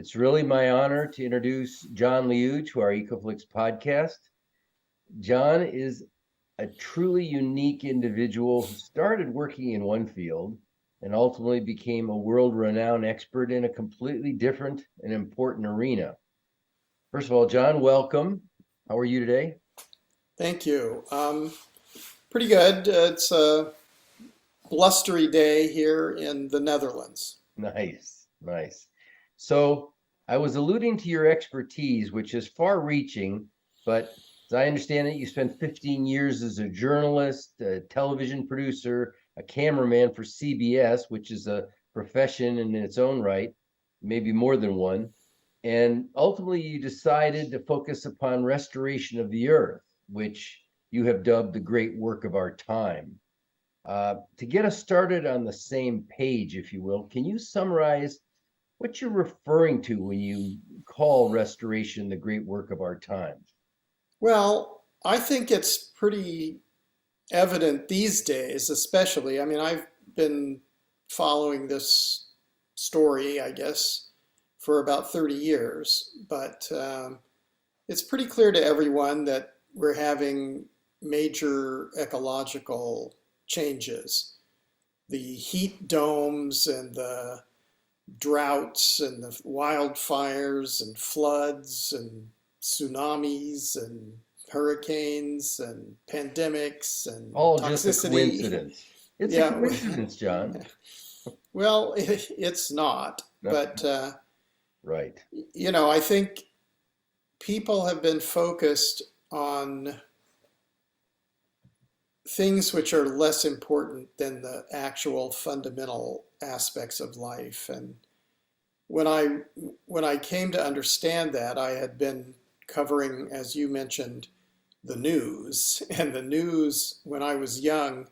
It's really my honor to introduce John Liu to our Ecoflix podcast. John is a truly unique individual who started working in one field and ultimately became a world-renowned expert in a completely different and important arena. First of all, John, welcome. How are you today? Thank you. Pretty good. It's a blustery day here in the Netherlands. Nice. So I was alluding to your expertise, which is far-reaching, but as I understand it, you spent 15 years as a journalist, a television producer, a cameraman for CBS, which is a profession in its own right, maybe more than one. And ultimately, you decided to focus upon restoration of the earth, which you have dubbed the great work of our time. To get us started on the same page, if you will, can you summarize what you're referring to when you call restoration the great work of our time? Well, I think it's pretty evident these days, especially. I mean, I've been following this story, I guess, for about 30 years, but it's pretty clear to everyone that we're having major ecological changes. The heat domes and the droughts and the wildfires and floods and tsunamis and hurricanes and pandemics and All just a toxicity. coincidence. It's a Yeah, coincidence, John. well, it's not, No, but right. I think people have been focused on things which are less important than the actual fundamental aspects of life. And when I came to understand that, I had been covering, as you mentioned, the news. And the news when I was young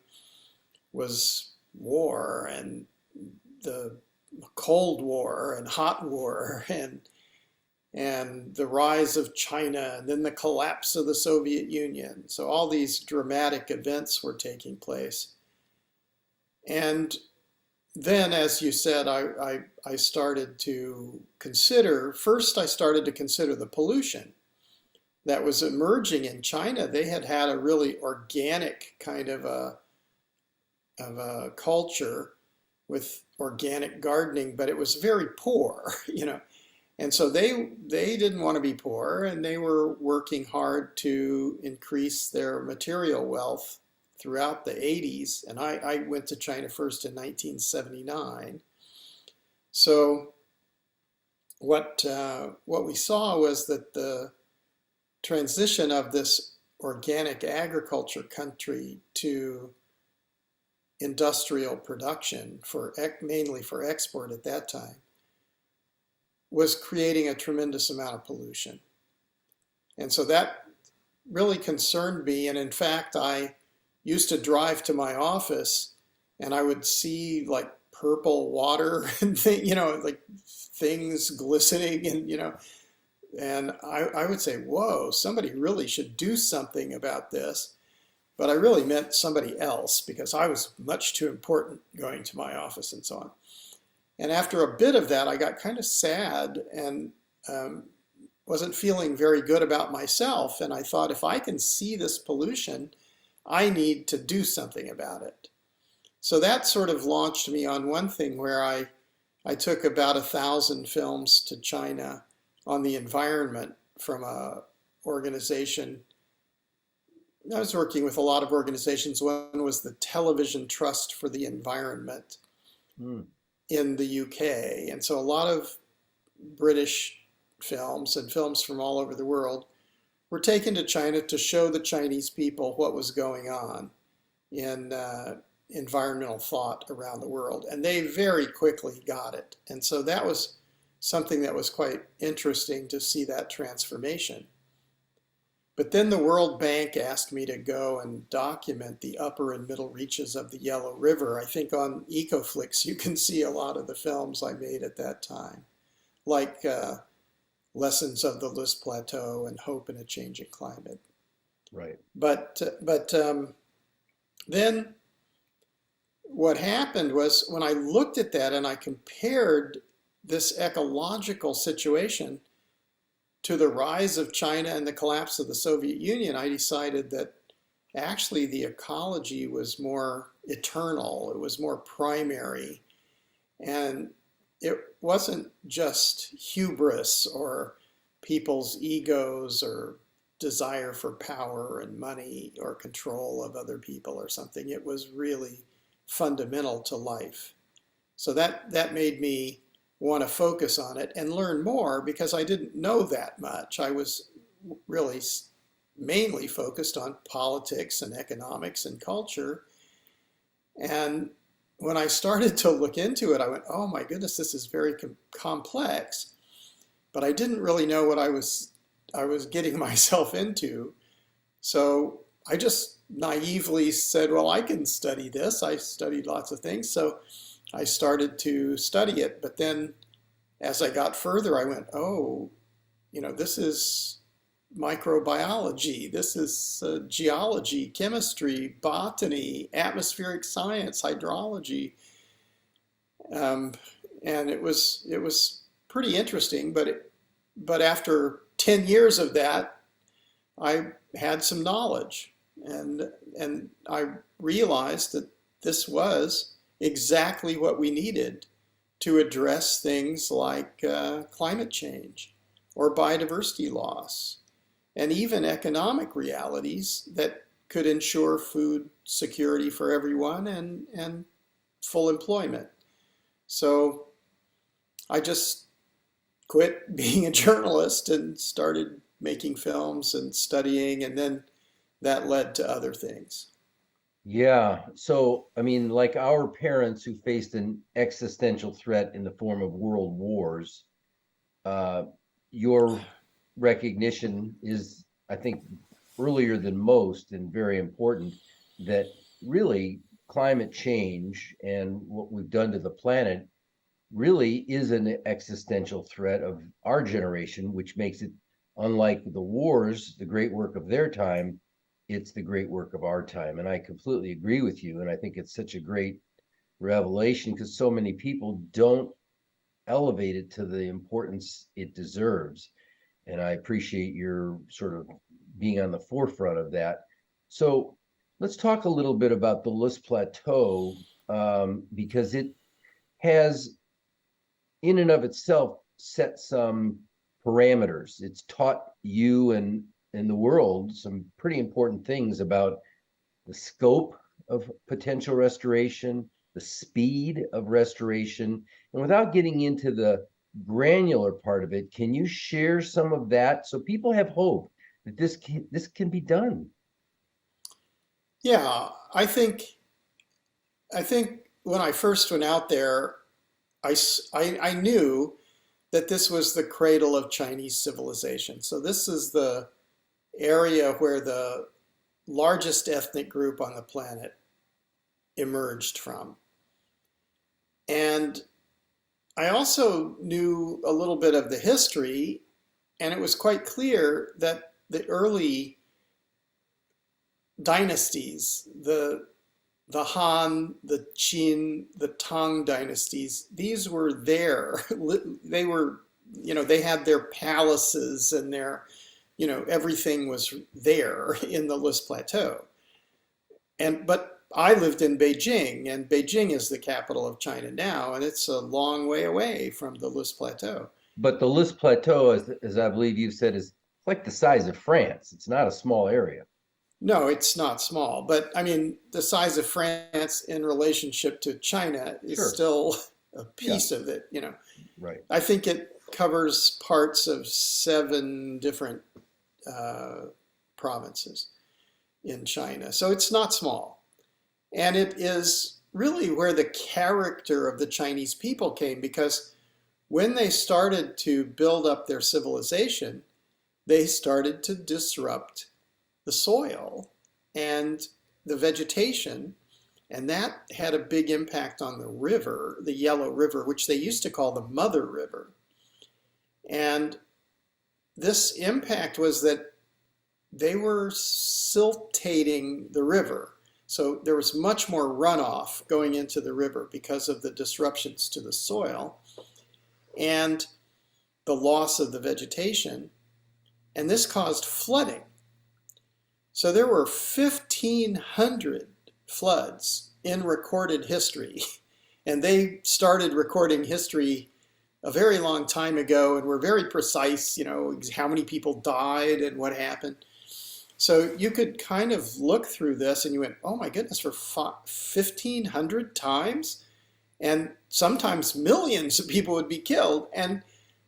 was war and the Cold War and hot war and the rise of China and then the collapse of the Soviet Union. So all these dramatic events were taking place. And then, as you said, I started to consider, first I started to consider the pollution that was emerging in China. They had had a really organic kind of a culture with organic gardening, but it was very poor, And so they didn't want to be poor, and they were working hard to increase their material wealth throughout the 80s. And I went to China first in 1979. So what we saw was that the transition of this organic agriculture country to industrial production mainly for export at that time was creating a tremendous amount of pollution. And so that really concerned me. And in fact, I used to drive to my office and I would see like purple water and like things glistening and I would say, whoa, somebody really should do something about this. But I really meant somebody else because I was much too important going to my office and so on. And after a bit of that, I got kind of sad and wasn't feeling very good about myself. And I thought, if I can see this pollution, I need to do something about it. So that sort of launched me on one thing where I took about 1,000 films to China on the environment from a organization. I was working with a lot of organizations. One was the Television Trust for the Environment. In the UK. And so a lot of British films and films from all over the world were taken to China to show the Chinese people what was going on in environmental thought around the world. And they very quickly got it. And so that was something that was quite interesting to see that transformation. But then the World Bank asked me to go and document the upper and middle reaches of the Yellow River. I think on Ecoflix you can see a lot of the films I made at that time, like Lessons of the List Plateau and Hope in a Changing Climate. Right. But then what happened was when I looked at that and I compared this ecological situation, to the rise of China and the collapse of the Soviet Union, I decided that actually the ecology was more eternal, it was more primary, and it wasn't just hubris or people's egos or desire for power and money or control of other people or something. It was really fundamental to life. So that made me want to focus on it and learn more, because I didn't know that much. I was really mainly focused on politics and economics and culture. And when I started to look into it, I went, oh my goodness, this is very complex. But I didn't really know what I was getting myself into. So I just naively said, well, I can study this. I studied lots of things. So I started to study it. But then as I got further, I went, oh, this is microbiology, this is geology, chemistry, botany, atmospheric science, hydrology. And it was pretty interesting, but after 10 years of that, I had some knowledge, and I realized that this was exactly what we needed to address things like climate change or biodiversity loss, and even economic realities that could ensure food security for everyone and full employment. So I just quit being a journalist and started making films and studying, and then that led to other things. Yeah. So, I mean, like our parents who faced an existential threat in the form of world wars, your recognition is, I think, earlier than most and very important, that really climate change and what we've done to the planet really is an existential threat of our generation, which makes it, unlike the wars, the great work of their time, it's the great work of our time. And I completely agree with you. And I think it's such a great revelation because so many people don't elevate it to the importance it deserves. And I appreciate your sort of being on the forefront of that. So let's talk a little bit about the Loess Plateau, because it has, in and of itself, set some parameters. It's taught you and the world some pretty important things about the scope of potential restoration, the speed of restoration. And without getting into the granular part of it, can you share some of that so people have hope that this can be done? Yeah, I think when I first went out there, I knew that this was the cradle of Chinese civilization. So this is the area where the largest ethnic group on the planet emerged from. And I also knew a little bit of the history, and it was quite clear that the early dynasties, the Han, the Qin, the Tang dynasties, these were there. They were, they had their palaces and their, everything was there in the Loess Plateau. But I lived in Beijing, and Beijing is the capital of China now, and it's a long way away from the Loess Plateau. But the Loess Plateau, as I believe you've said, is like the size of France. It's not a small area. No, it's not small, but I mean, the size of France in relationship to China is Sure. still a piece of it, Right. I think it covers parts of 7 different provinces in China. So it's not small. And it is really where the character of the Chinese people came, because when they started to build up their civilization, they started to disrupt the soil and the vegetation, and that had a big impact on the river, the Yellow River, which they used to call the Mother River. And this impact was that they were siltating the river. So there was much more runoff going into the river because of the disruptions to the soil. and the loss of the vegetation, and this caused flooding. So there were 1,500 floods in recorded history, and they started recording history a very long time ago and were very precise, how many people died and what happened. So you could kind of look through this and you went, oh my goodness, for 1,500 times? And sometimes millions of people would be killed, and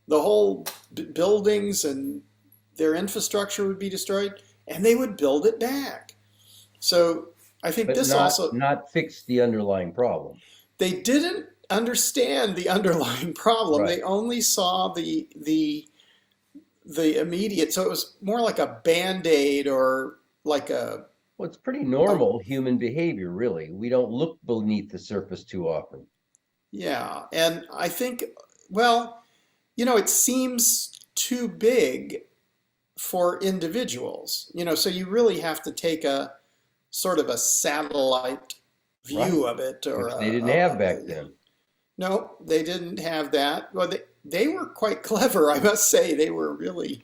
the whole buildings and their infrastructure would be destroyed, and they would build it back. So I think this also not fix the underlying problem. They didn't understand the underlying problem. Right. They only saw the immediate. So it was more like a Band-Aid or like a. Well, it's pretty normal human behavior, really. We don't look beneath the surface too often. Yeah, and I think, well, it seems too big for individuals, so you really have to take a sort of a satellite view of it. Which they didn't have back then. No, they didn't have that. Well, they were quite clever, I must say. They were really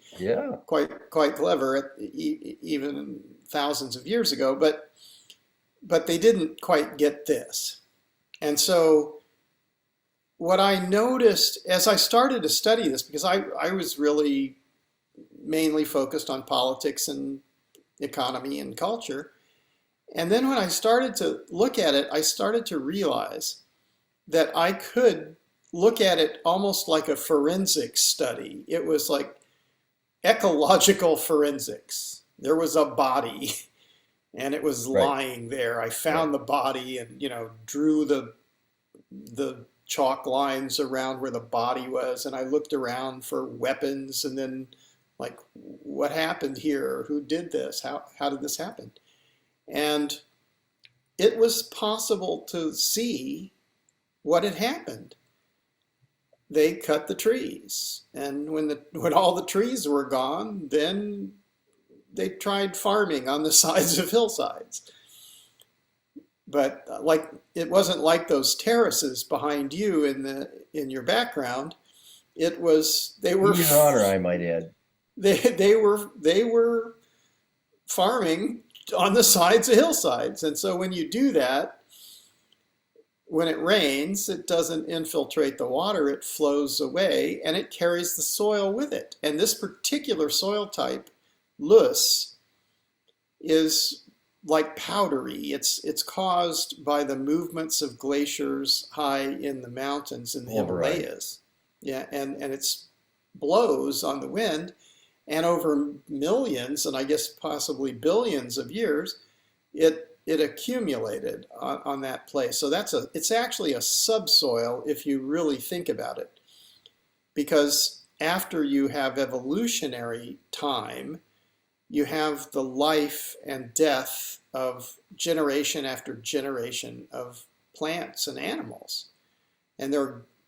quite clever, even thousands of years ago, but they didn't quite get this. And so what I noticed as I started to study this, because I was really mainly focused on politics and economy and culture. And then when I started to look at it, I started to realize that I could look at it almost like a forensic study. It was like ecological forensics. There was a body and it was lying there. I found the body and, drew the chalk lines around where the body was. And I looked around for weapons and then like, what happened here? Who did this? How did this happen? And it was possible to see what had happened. They cut the trees, and when all the trees were gone, then they tried farming on the sides of hillsides. But it wasn't like those terraces behind you in your background. They were. In your honor, I might add. They were farming on the sides of hillsides, and so when you do that, when it rains, it doesn't infiltrate the water, it flows away and it carries the soil with it. And this particular soil type, loess, is like powdery. It's caused by the movements of glaciers high in the mountains in the Himalayas. Yeah, and it blows on the wind, and over millions, and I guess possibly billions of years, it accumulated on that place. So it's actually a subsoil if you really think about it. Because after you have evolutionary time, you have the life and death of generation after generation of plants and animals. And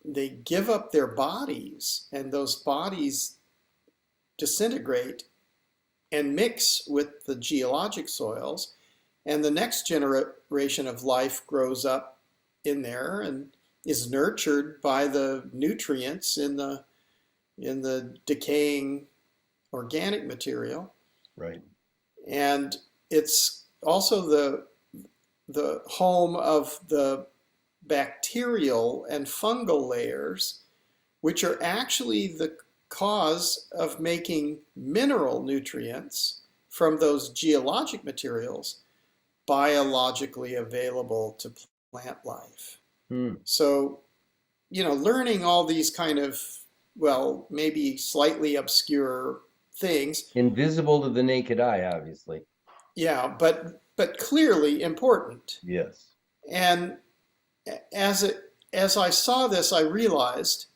they give up their bodies, and those bodies disintegrate and mix with the geologic soils. And the next generation of life grows up in there and is nurtured by the nutrients in the decaying organic material. Right. And it's also the home of the bacterial and fungal layers, which are actually the cause of making mineral nutrients from those geologic materials biologically available to plant life. So, learning all these kind of, well, maybe slightly obscure things. Invisible to the naked eye, obviously. Yeah, but clearly important. Yes. And as I saw this, I realized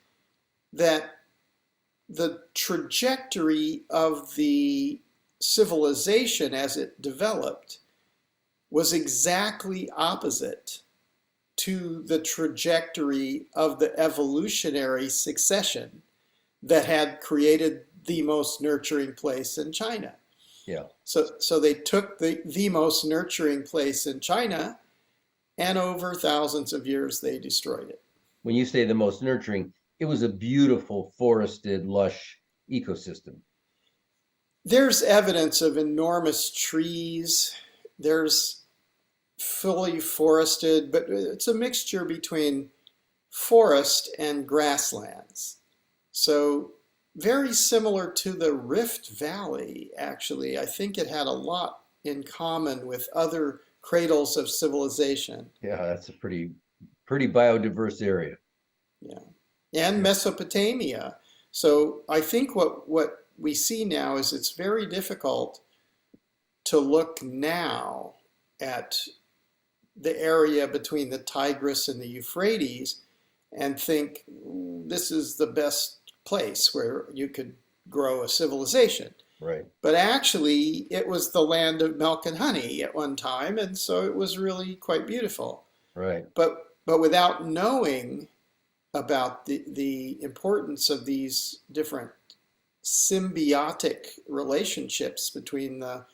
that the trajectory of the civilization as it developed was exactly opposite to the trajectory of the evolutionary succession that had created the most nurturing place in China. Yeah. So they took the most nurturing place in China, and over thousands of years they destroyed it. When you say the most nurturing, it was a beautiful forested, lush ecosystem. There's evidence of enormous trees. There's fully forested, but it's a mixture between forest and grasslands. So very similar to the Rift Valley, actually. I think it had a lot in common with other cradles of civilization. Yeah, that's a pretty biodiverse area. Yeah. And Mesopotamia. So I think what we see now is it's very difficult to look now at the area between the Tigris and the Euphrates and think this is the best place where you could grow a civilization. Right. But actually, it was the land of milk and honey at one time, and so it was really quite beautiful. Right. But without knowing about the importance of these different symbiotic relationships between the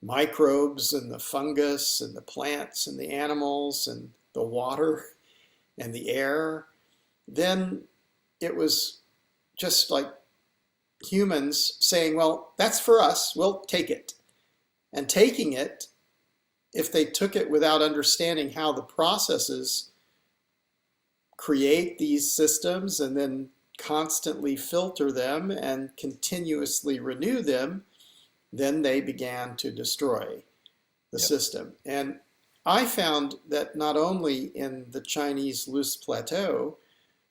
microbes and the fungus and the plants and the animals and the water and the air, then it was just like humans saying, well, that's for us, we'll take it. And taking it, if they took it without understanding how the processes create these systems and then constantly filter them and continuously renew them, then they began to destroy the system. And I found that not only in the Chinese Loess Plateau,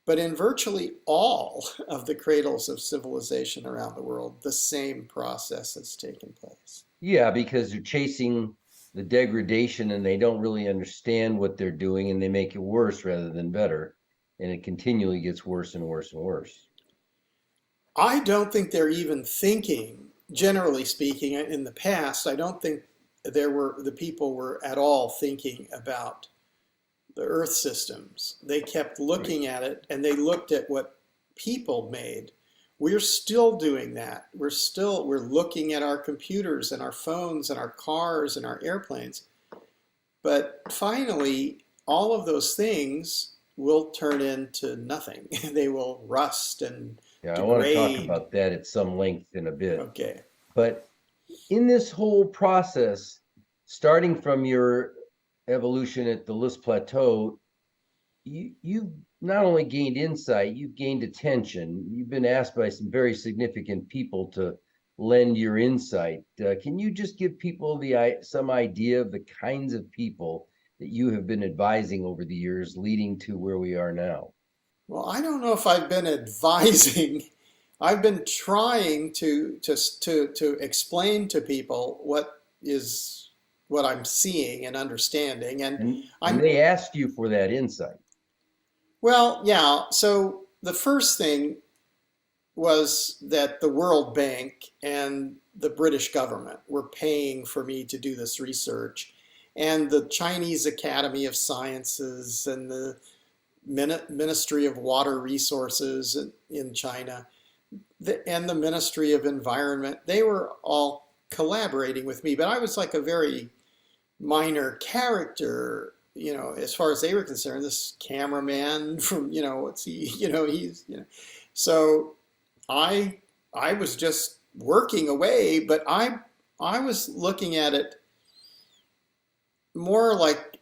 but in virtually all of the cradles of civilization around the world, the same process has taken place. Yeah, because they're chasing the degradation and they don't really understand what they're doing, and they make it worse rather than better. And it continually gets worse and worse and worse. I don't think they're even thinking, generally speaking, in the past, I don't think the people were at all thinking about the Earth systems. They kept looking at it, and they looked at what people made. We're still doing that. We're looking at our computers and our phones and our cars and our airplanes. But finally, all of those things will turn into nothing. They will rust and degrade. I want to talk about that at some length in a bit. Okay. But in this whole process, starting from your evolution at the Loess Plateau, you've not only gained insight, you've gained attention. You've been asked by some very significant people to lend your insight. Can you just give people some idea of the kinds of people that you have been advising over the years leading to where we are now? Well, I don't know if I've been advising. I've been trying to explain to people what I'm seeing and understanding. And they asked you for that insight. Well, yeah. So the first thing was that the World Bank and the British government were paying for me to do this research, and the Chinese Academy of Sciences and the Ministry of Water Resources in China and the Ministry of Environment, they were all collaborating with me, but I was like a very minor character, as far as they were concerned. This cameraman from, so I was just working away, but I was looking at it more like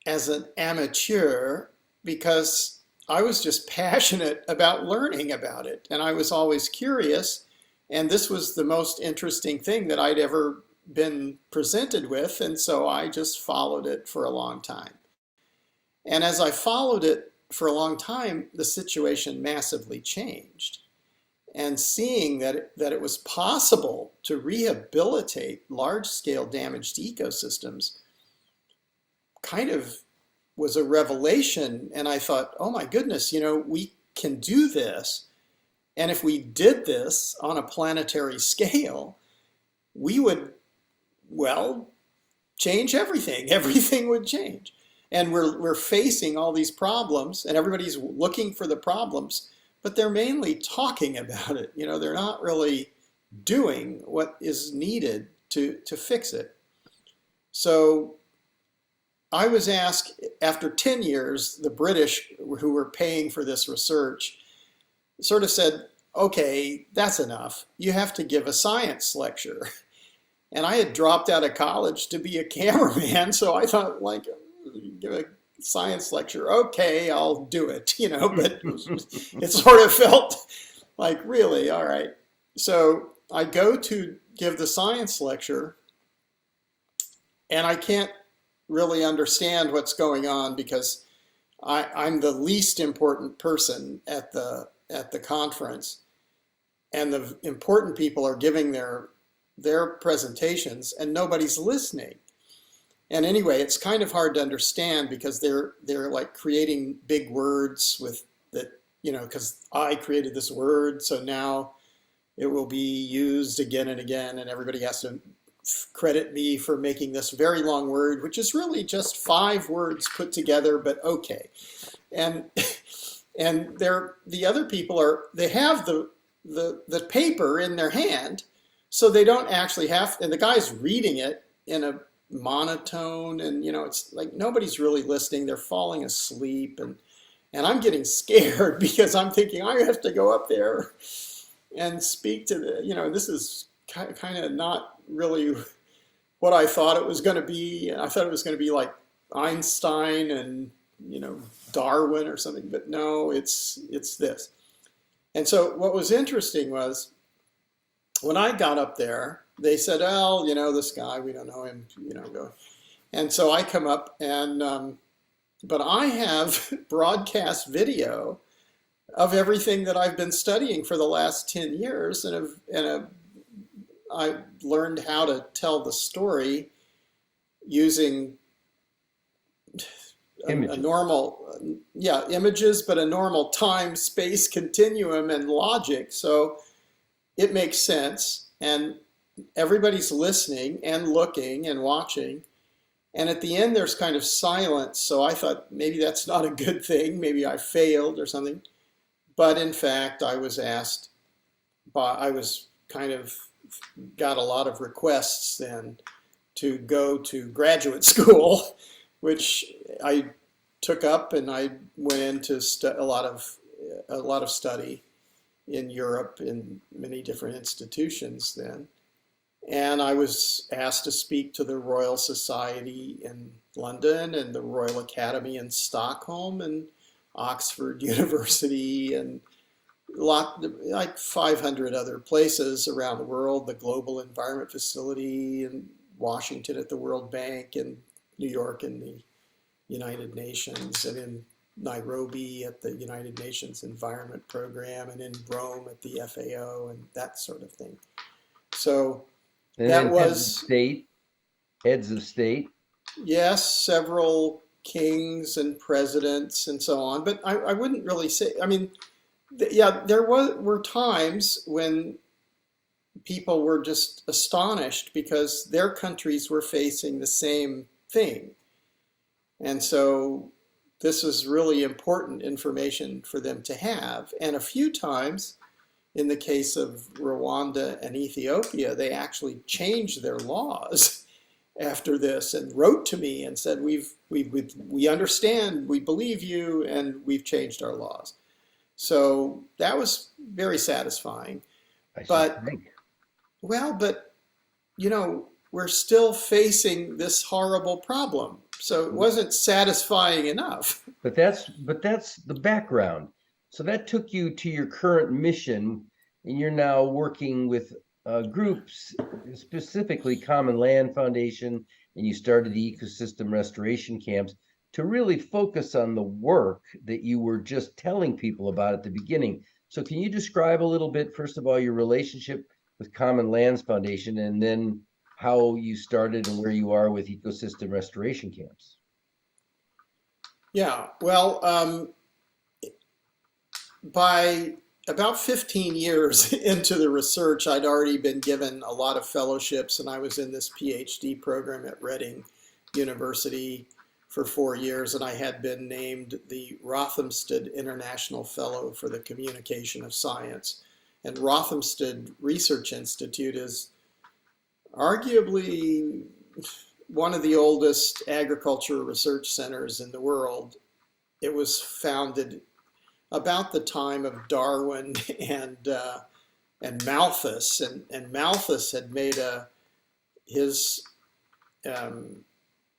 as an amateur, because I was just passionate about learning about it, and I was always curious, and this was the most interesting thing that I'd ever been presented with, and so I just followed it for a long time. And as I followed it for a long time, the situation massively changed. And seeing that it was possible to rehabilitate large-scale damaged ecosystems kind of was a revelation. And I thought, oh my goodness, we can do this. And if we did this on a planetary scale, we would, change everything. Everything would change. And we're facing all these problems, and everybody's looking for the problems, but they're mainly talking about it. They're not really doing what is needed to fix it. So I was asked, after 10 years, the British, who were paying for this research, sort of said, okay, that's enough. You have to give a science lecture. And I had dropped out of college to be a cameraman, so I thought, like, give a science lecture. Okay, I'll do it, but it sort of felt like, really, all right. So I go to give the science lecture, and I can't really understand what's going on because I'm the least important person at the conference, and the important people are giving their presentations, and nobody's listening. And anyway, it's kind of hard to understand because they're like creating big words with that, because I created this word, so now it will be used again and again, and everybody has to credit me for making this very long word, which is really just 5 words put together, but okay. And the other people they have the paper in their hand, so they don't actually have, and the guy's reading it in a monotone, and it's like nobody's really listening. They're falling asleep, and I'm getting scared because I'm thinking I have to go up there and speak to this is kind of not really what I thought it was going to be. I thought it was going to be like Einstein and Darwin or something, but no, it's this. And so what was interesting was when I got up there, they said, "Well, this guy, we don't know him, go." And so I come up and, but I have broadcast video of everything that I've been studying for the last 10 years, and I learned how to tell the story using a normal, images, but a normal time, space continuum and logic. So it makes sense, and everybody's listening and looking and watching. And at the end, there's kind of silence. So I thought maybe that's not a good thing. Maybe I failed or something. But in fact, I was asked, I was kind of got a lot of requests then to go to graduate school, which I took up, and I went into a lot of study in Europe in many different institutions then. And I was asked to speak to the Royal Society in London and the Royal Academy in Stockholm and Oxford University and like 500 other places around the world, the Global Environment Facility in Washington at the World Bank, and New York in the United Nations, and in Nairobi at the United Nations Environment Program, and in Rome at the FAO, and that sort of thing. So and that was heads of state. Yes, several kings and presidents and so on. But I wouldn't really say, I mean, there were times when people were just astonished because their countries were facing the same thing. And so this was really important information for them to have. And a few times, in the case of Rwanda and Ethiopia, they actually changed their laws after this and wrote to me and said, we understand, we believe you, and we've changed our laws. So that was very satisfying. But we're still facing this horrible problem. So it wasn't satisfying enough. But that's the background. So that took you to your current mission, and you're now working with groups, specifically Commonland Foundation, and you started the ecosystem restoration camps to really focus on the work that you were just telling people about at the beginning. So can you describe a little bit, first of all, your relationship with Commonlands Foundation, and then how you started and where you are with ecosystem restoration camps? Yeah, well, by about 15 years into the research, I'd already been given a lot of fellowships, and I was in this PhD program at Reading University for 4 years, and I had been named the Rothamsted International Fellow for the Communication of Science. And Rothamsted Research Institute is arguably one of the oldest agriculture research centers in the world. It was founded about the time of Darwin and Malthus, and Malthus had made his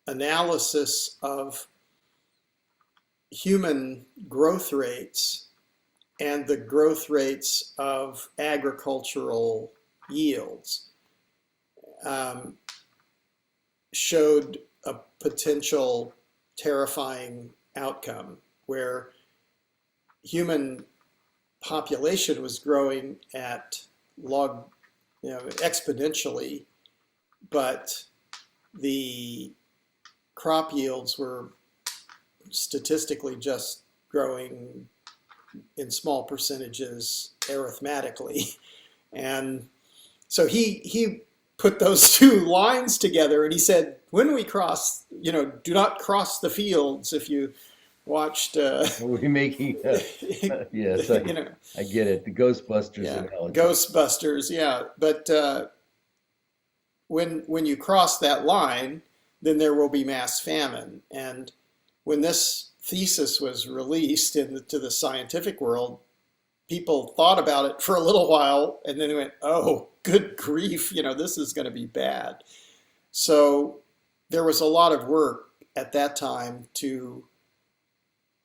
analysis of human growth rates and the growth rates of agricultural yields, showed a potential terrifying outcome where human population was growing at exponentially, but the crop yields were statistically just growing in small percentages arithmetically. And so he put those two lines together, and he said, when we cross, do not cross the fields. If you watched we're making yes, I get it, the Ghostbusters analogy. Ghostbusters, yeah. But when you cross that line, then there will be mass famine. And when this thesis was released to the scientific world, people thought about it for a little while, and then they went, oh, good grief, this is going to be bad. So there was a lot of work at that time to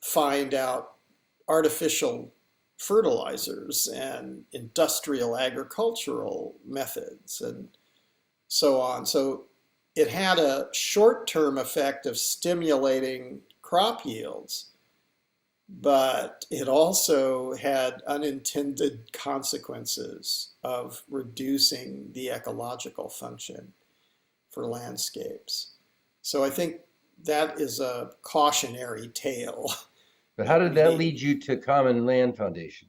find out artificial fertilizers and industrial agricultural methods and so on. So it had a short-term effect of stimulating crop yields, but it also had unintended consequences of reducing the ecological function for landscapes. So I think that is a cautionary tale. But how did that lead you to Commonland Foundation?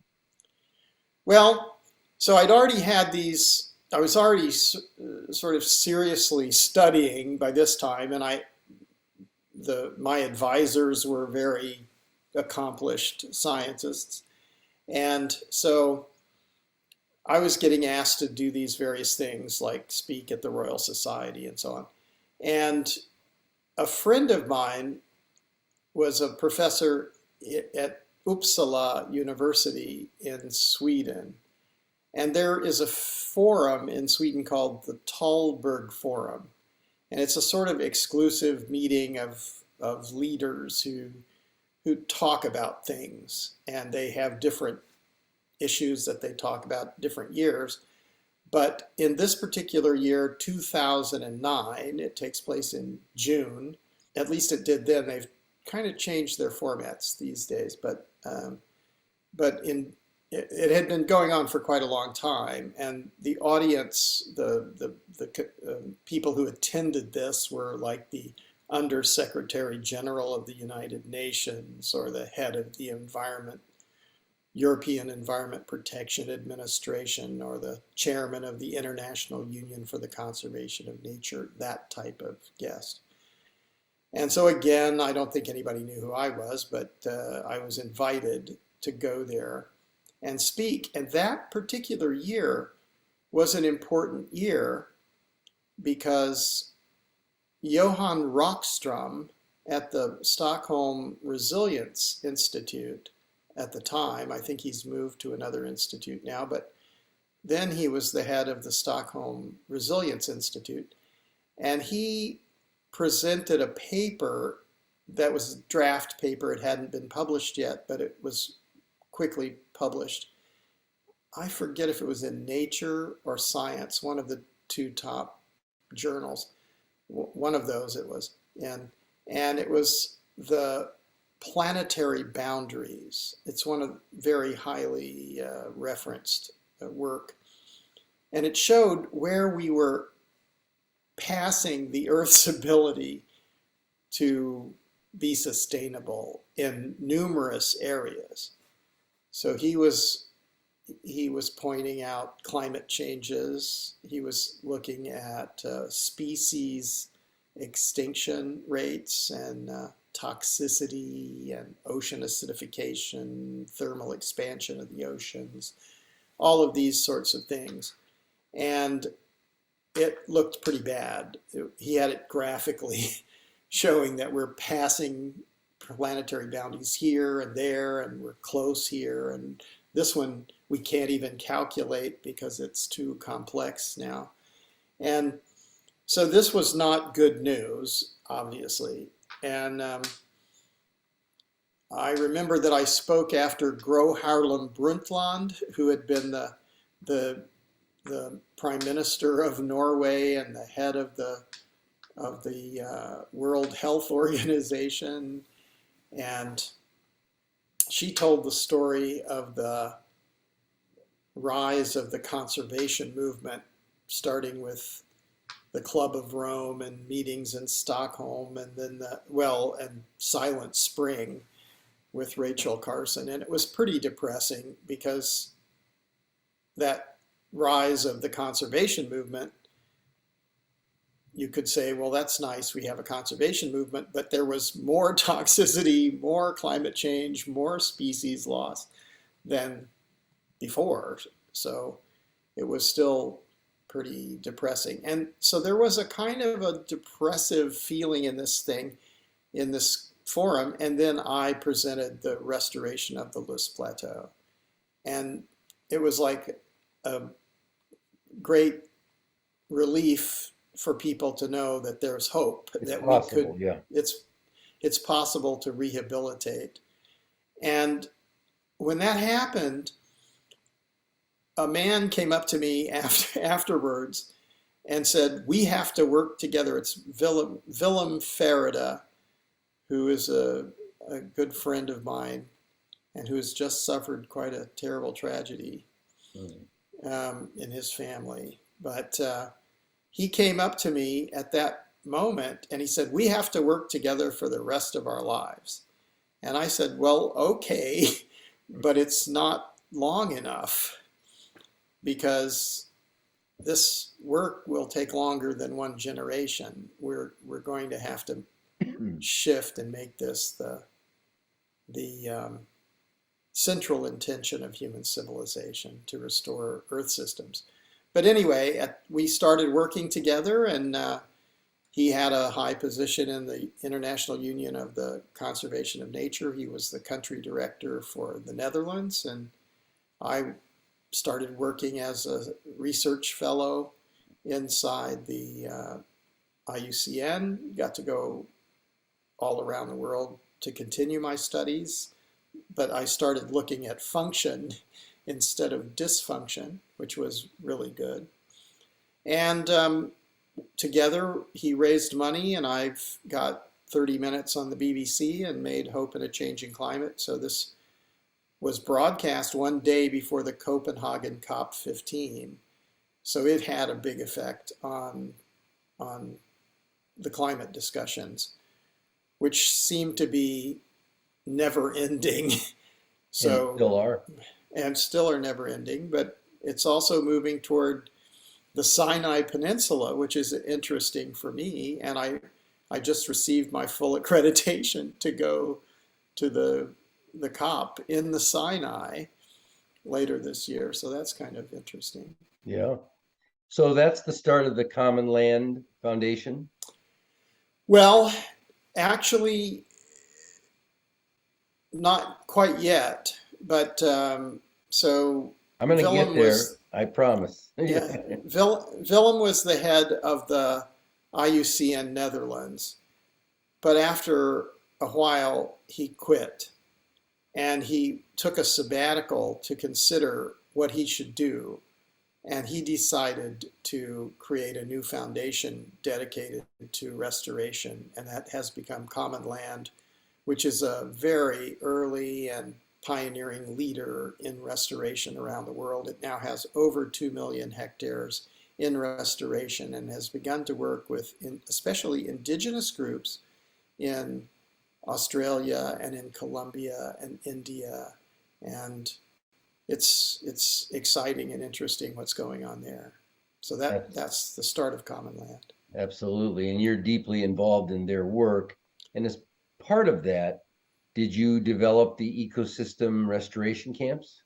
Well, so I'd already had these, I was already sort of seriously studying by this time, and my advisors were very accomplished scientists. And so I was getting asked to do these various things like speak at the Royal Society and so on. And a friend of mine was a professor at Uppsala University in Sweden. And there is a forum in Sweden called the Tallberg Forum. And it's a sort of exclusive meeting of leaders who talk about things. And they have different issues that they talk about different years. But in this particular year, 2009, it takes place in June. At least it did then. They've kind of changed their formats these days. But it had been going on for quite a long time, and the audience, the people who attended this were like the Undersecretary General of the United Nations or the head of the European Environment Protection Administration or the chairman of the International Union for the Conservation of Nature, that type of guest. And so again, I don't think anybody knew who I was, but I was invited to go there and speak. And that particular year was an important year because Johan Rockström at the Stockholm Resilience Institute at the time, I think he's moved to another institute now, but then he was the head of the Stockholm Resilience Institute, and he presented a paper that was a draft paper. It hadn't been published yet, but it was quickly published. I forget if it was in Nature or Science, one of the two top journals. One of those it was. And it was the planetary boundaries. It's one of very highly referenced work. And it showed where we were passing the Earth's ability to be sustainable in numerous areas. So he was pointing out climate changes. He was looking at species extinction rates and toxicity and ocean acidification, thermal expansion of the oceans, all of these sorts of things. And it looked pretty bad. He had it graphically showing that we're passing planetary boundaries here and there, and we're close here. And this one we can't even calculate because it's too complex now. And so this was not good news, obviously. And I remember that I spoke after Gro Harlem Brundtland, who had been the Prime Minister of Norway and the head of the World Health Organization. And she told the story of the rise of the conservation movement, starting with the Club of Rome and meetings in Stockholm, and then and Silent Spring with Rachel Carson. And it was pretty depressing because that rise of the conservation movement, you could say, well, that's nice, we have a conservation movement, but there was more toxicity, more climate change, more species loss than before. So it was still pretty depressing. And so there was a kind of a depressive feeling in this thing, in this forum. And then I presented the restoration of the Loess Plateau. And it was like a great relief for people to know that there's hope, that possible, we could, yeah. it's possible to rehabilitate. And when that happened, a man came up to me afterwards and said, we have to work together. It's Willem Ferreira, who is a good friend of mine and who has just suffered quite a terrible tragedy in his family. But he came up to me at that moment and he said, we have to work together for the rest of our lives. And I said, well, okay, but it's not long enough, because this work will take longer than one generation. We're going to have to shift and make this the central intention of human civilization, to restore Earth systems. But anyway, we started working together, and he had a high position in the International Union of the Conservation of Nature. He was the country director for the Netherlands, and I started working as a research fellow inside the IUCN, got to go all around the world to continue my studies, but I started looking at function instead of dysfunction, which was really good. And together he raised money, and I've got 30 Minutes on the BBC and made Hope in a Changing Climate. So this was broadcast one day before the Copenhagen COP15. So it had a big effect on the climate discussions, which seem to be never ending. So, and still are. And still are never ending, but it's also moving toward the Sinai Peninsula, which is interesting for me. And I just received my full accreditation to go to the COP in the Sinai later this year. So that's kind of interesting. Yeah. So that's the start of the Commonland Foundation? Well, actually, not quite yet, but so I'm going to get there, I promise. Yeah, Willem was the head of the IUCN Netherlands, but after a while he quit, and he took a sabbatical to consider what he should do, and he decided to create a new foundation dedicated to restoration, and that has become Commonland, which is a very early and pioneering leader in restoration around the world. It now has over 2 million hectares in restoration and has begun to work with especially indigenous groups in Australia and in Colombia and India. And it's exciting and interesting what's going on there. So that's the start of Commonland. Absolutely. And you're deeply involved in their work. And as part of that, did you develop the ecosystem restoration camps?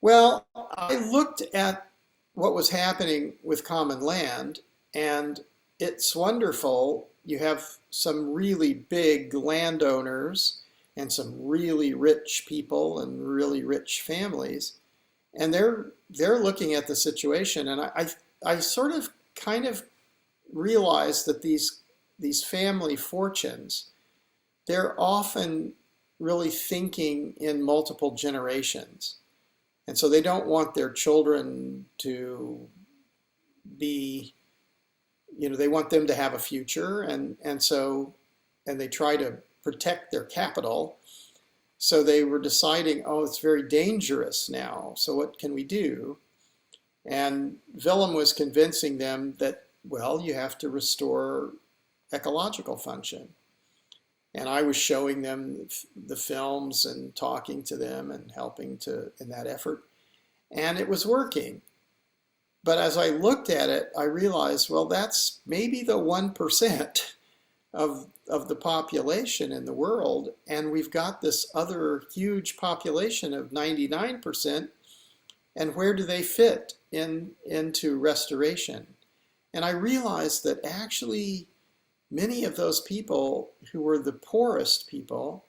Well, I looked at what was happening with Commonland, and it's wonderful, you have some really big landowners and some really rich people and really rich families, and they're looking at the situation, and I sort of kind of realized that these family fortunes, they're often really thinking in multiple generations. And so they don't want their children to be, they want them to have a future, and they try to protect their capital. So they were deciding, oh, it's very dangerous now, so what can we do? And Willem was convincing them that, well, you have to restore ecological function. And I was showing them the films and talking to them and helping in that effort. And it was working. But as I looked at it, I realized, well, that's maybe the 1% of the population in the world. And we've got this other huge population of 99%. And where do they fit into restoration? And I realized that actually many of those people who were the poorest people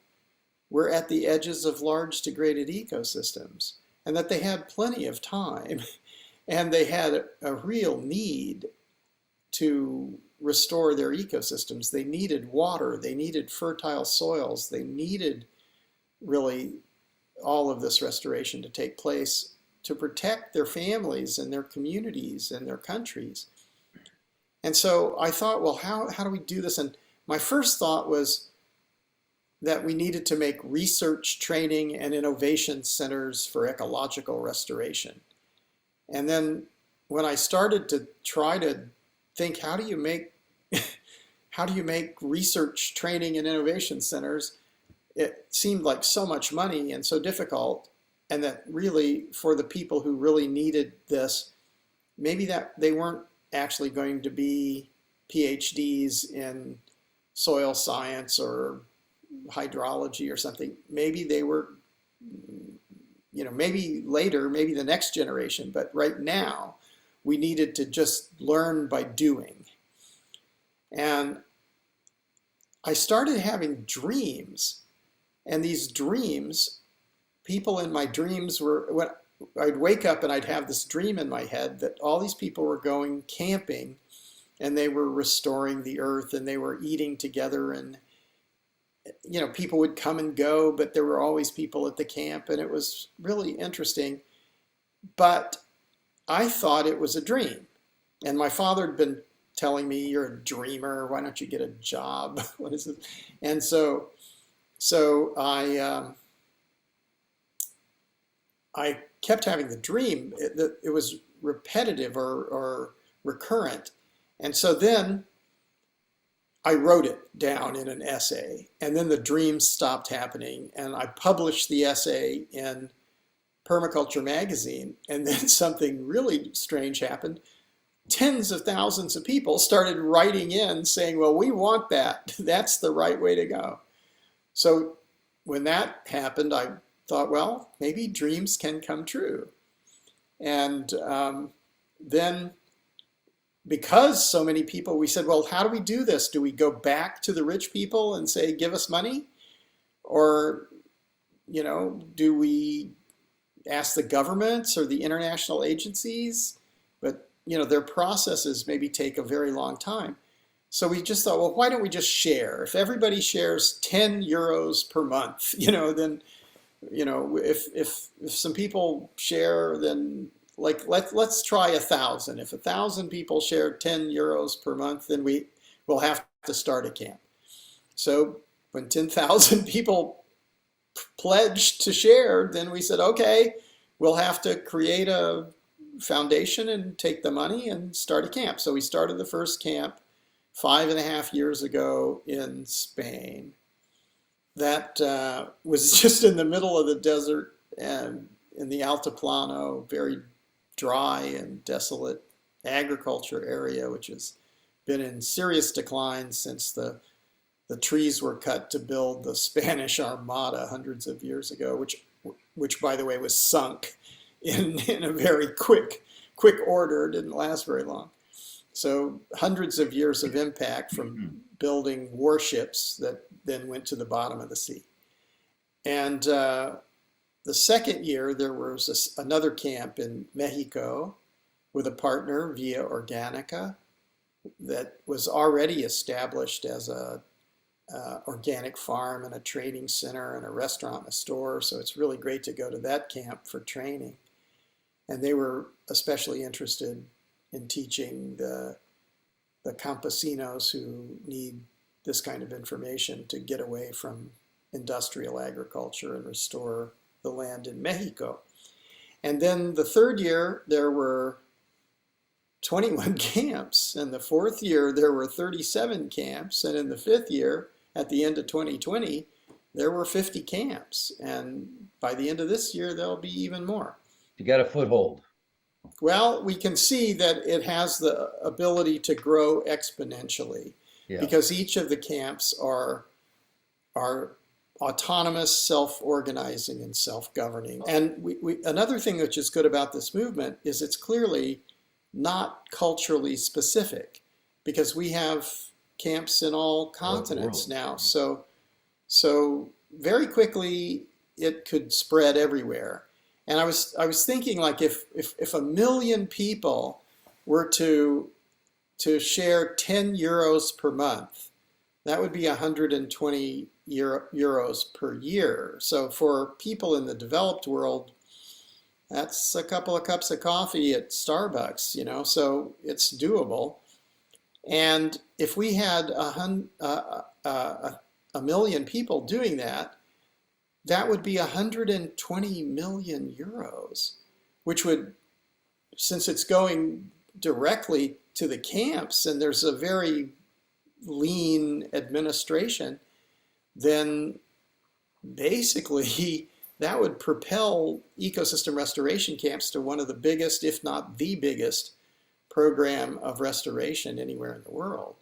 were at the edges of large degraded ecosystems, and that they had plenty of time and they had a real need to restore their ecosystems. They needed water, they needed fertile soils, they needed really all of this restoration to take place to protect their families and their communities and their countries. And so I thought, well, how do we do this? And my first thought was that we needed to make research, training, and innovation centers for ecological restoration. And then when I started to try to think, how do you make research, training, and innovation centers, it seemed like so much money and so difficult, and that really for the people who really needed this, maybe that they weren't actually going to be PhDs in soil science or hydrology or something. Maybe they were, maybe later, maybe the next generation, but right now we needed to just learn by doing. And I started having dreams, and these dreams, people in my dreams were, I'd wake up and I'd have this dream in my head that all these people were going camping and they were restoring the earth and they were eating together, and people would come and go, but there were always people at the camp, and it was really interesting. But I thought it was a dream, and my father had been telling me, you're a dreamer, why don't you get a job? What is it? And so I kept having the dream. It was repetitive or recurrent. And so then I wrote it down in an essay, and then the dreams stopped happening, and I published the essay in Permaculture magazine, and then something really strange happened. Tens of thousands of people started writing in saying, well, we want that. That's the right way to go. So when that happened, I thought, well, maybe dreams can come true. And then because so many people, we said, well, how do we do this? Do we go back to the rich people and say, give us money? Or, do we ask the governments or the international agencies? But, their processes maybe take a very long time. So we just thought, well, why don't we just share? If everybody shares 10 euros per month, then, if some people share, then let's try 1,000. If 1,000 people share 10 euros per month, then we'll have to start a camp. So when 10,000 people pledged to share, then we said, okay, we'll have to create a foundation and take the money and start a camp. So we started the first camp 5.5 years ago in Spain. That was just in the middle of the desert and in the Altiplano, very dry and desolate agriculture area, which has been in serious decline since the trees were cut to build the Spanish Armada hundreds of years ago, which by the way was sunk in a very quick order. It didn't last very long. So hundreds of years of impact from building warships that then went to the bottom of the sea. And the second year, there was another camp in Mexico with a partner, Via Organica, that was already established as a organic farm and a training center and a restaurant and a store. So it's really great to go to that camp for training. And they were especially interested in teaching the campesinos who need this kind of information to get away from industrial agriculture and restore the land in Mexico. And then the third year, there were 21 camps. And the fourth year, there were 37 camps. And in the fifth year, at the end of 2020, there were 50 camps. And by the end of this year, there'll be even more. You got a foothold. Well, we can see that it has the ability to grow exponentially, because each of the camps are autonomous, self-organizing, and self-governing. And another thing which is good about this movement is it's clearly not culturally specific, because we have camps in all continents now. So very quickly it could spread everywhere. And I was thinking, like, if 1 million people were to share 10 euros per month, that would be 120 euros per year. So for people in the developed world, that's a couple of cups of coffee at Starbucks, you know, so it's doable. And if we had a million people doing that, that would be 120 million euros, which would, since it's going directly to the camps and there's a very lean administration, then basically that would propel ecosystem restoration camps to one of the biggest, if not the biggest, program of restoration anywhere in the world.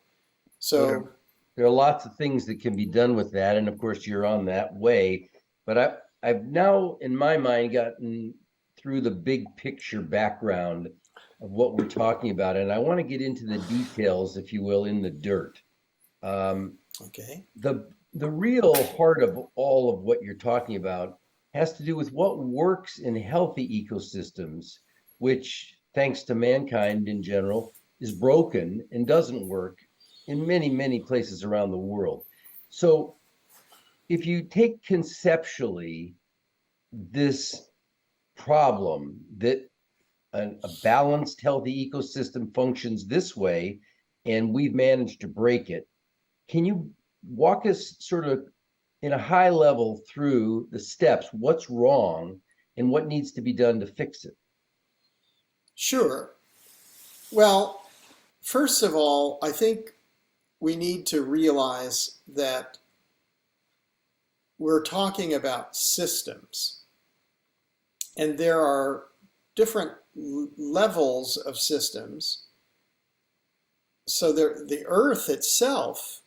So there are lots of things that can be done with that. And of course, you're on that way. But I've now, in my mind, gotten through the big picture background of what we're talking about. And I want to get into the details, if you will, in the dirt. Okay. The real heart of all of what you're talking about has to do with what works in healthy ecosystems, which, thanks to mankind in general, is broken and doesn't work in many, many places around the world. So if you take conceptually this problem that a balanced, healthy ecosystem functions this way, and we've managed to break it, can you walk us sort of in a high level through the steps, what's wrong and what needs to be done to fix it? Sure. Well, first of all, I think we need to realize that we're talking about systems, and there are different levels of systems. So the Earth itself,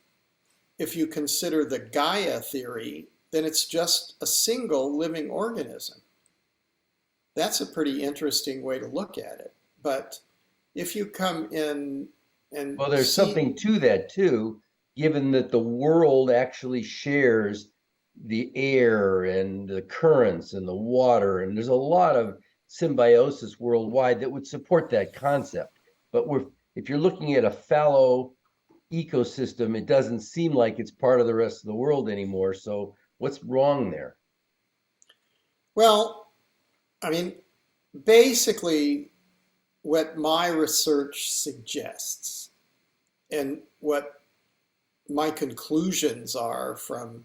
if you consider the Gaia theory, then it's just a single living organism. That's a pretty interesting way to look at it. But if you come in and well, there's something to that too, given that the world actually shares the air and the currents and the water, and there's a lot of symbiosis worldwide that would support that concept. But if you're looking at a fallow ecosystem, it doesn't seem like it's part of the rest of the world anymore. So what's wrong there? Well, I mean, basically what my research suggests and what my conclusions are from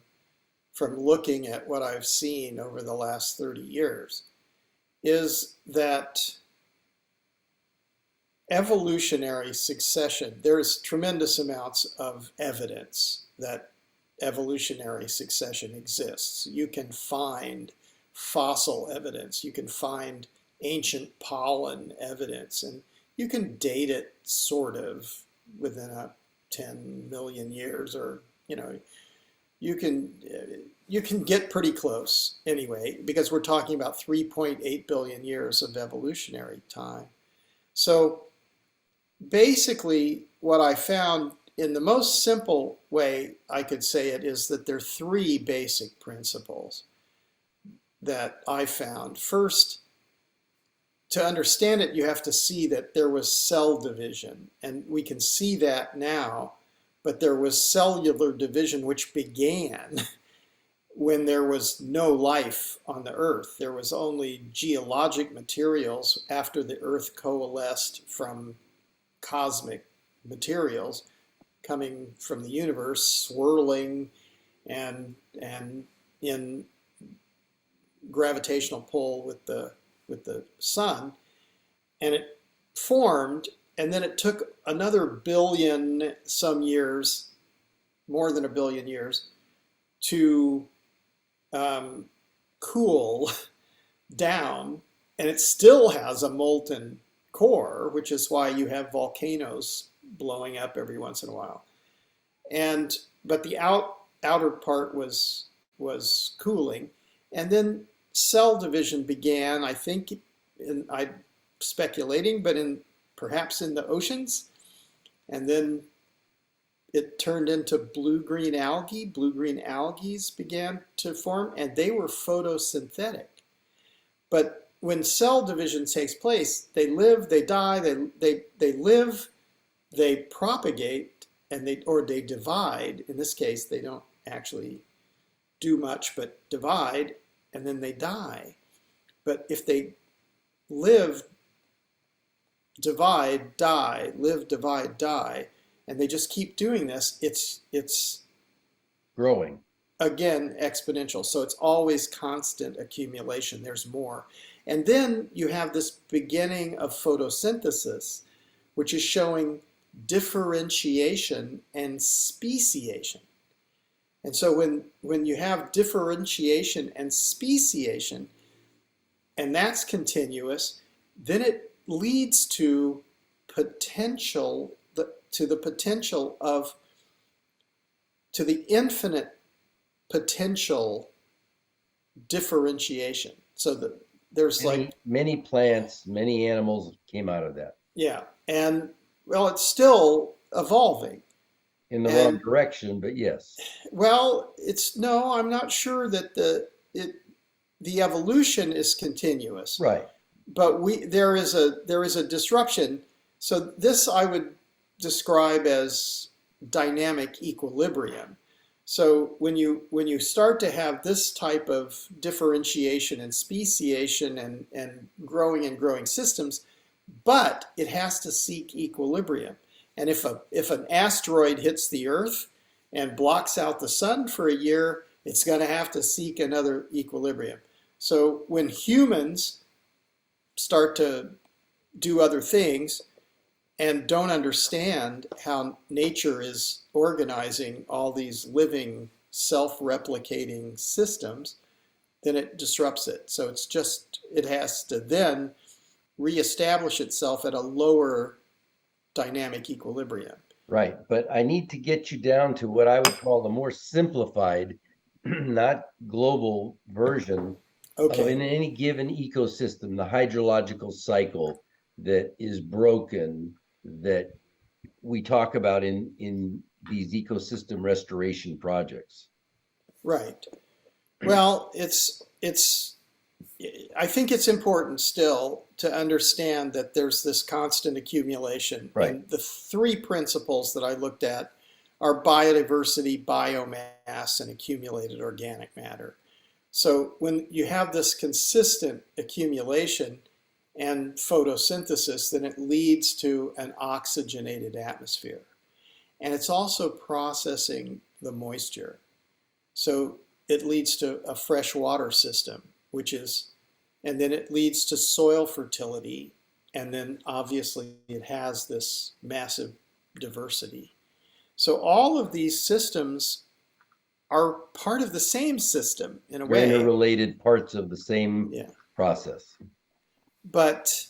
looking at what I've seen over the last 30 years is that evolutionary succession, there's tremendous amounts of evidence that evolutionary succession exists. You can find fossil evidence, you can find ancient pollen evidence, and you can date it sort of within a 10 million years, or, you know, you can get pretty close anyway, because we're talking about 3.8 billion years of evolutionary time. So basically, what I found in the most simple way I could say it is that there are three basic principles that I found. First, to understand it, you have to see that there was cell division, and we can see that now, but there was cellular division which began when there was no life on the Earth. There was only geologic materials after the Earth coalesced from cosmic materials coming from the universe, swirling and in gravitational pull with the sun, and it formed, and then it took another billion some years, more than a billion years, to cool down, and it still has a molten core, which is why you have volcanoes blowing up every once in a while. But the outer part was cooling, and then cell division began, I think, I'm speculating, but perhaps in the oceans, and then it turned into blue-green algae. Blue-green algae began to form, and they were photosynthetic. But when cell division takes place, they live, they die, they live, they propagate, and they divide. In this case, they don't actually do much but divide, and then they die. But if they live, divide, die, live, divide, die, and they just keep doing this, it's growing. Again, exponential. So it's always constant accumulation. There's more. And then you have this beginning of photosynthesis, which is showing differentiation and speciation. And so when you have differentiation and speciation, and that's continuous, then it leads to the infinite potential differentiation. So that there's many plants, many animals came out of that. Yeah, and well, it's still evolving. In the wrong direction, but yes. Well, I'm not sure that the evolution is continuous. Right. But there is a disruption. So this I would describe as dynamic equilibrium. So when you start to have this type of differentiation and speciation and growing systems, but it has to seek equilibrium. And if an asteroid hits the Earth and blocks out the sun for a year, it's going to have to seek another equilibrium. So when humans start to do other things and don't understand how nature is organizing all these living, self-replicating systems, then it disrupts it. So it has to then reestablish itself at a lower dynamic equilibrium. Right, but I need to get you down to what I would call the more simplified, not global version of in any given ecosystem, the hydrological cycle that is broken, that we talk about in these ecosystem restoration projects. Right. Well, I think it's important still to understand that there's this constant accumulation. Right. And the three principles that I looked at are biodiversity, biomass, and accumulated organic matter. So when you have this consistent accumulation and photosynthesis, then it leads to an oxygenated atmosphere. And it's also processing the moisture. So it leads to a freshwater system, and then it leads to soil fertility, and then obviously it has this massive diversity. So all of these systems are part of the same system in a way. Interrelated parts of the same process. But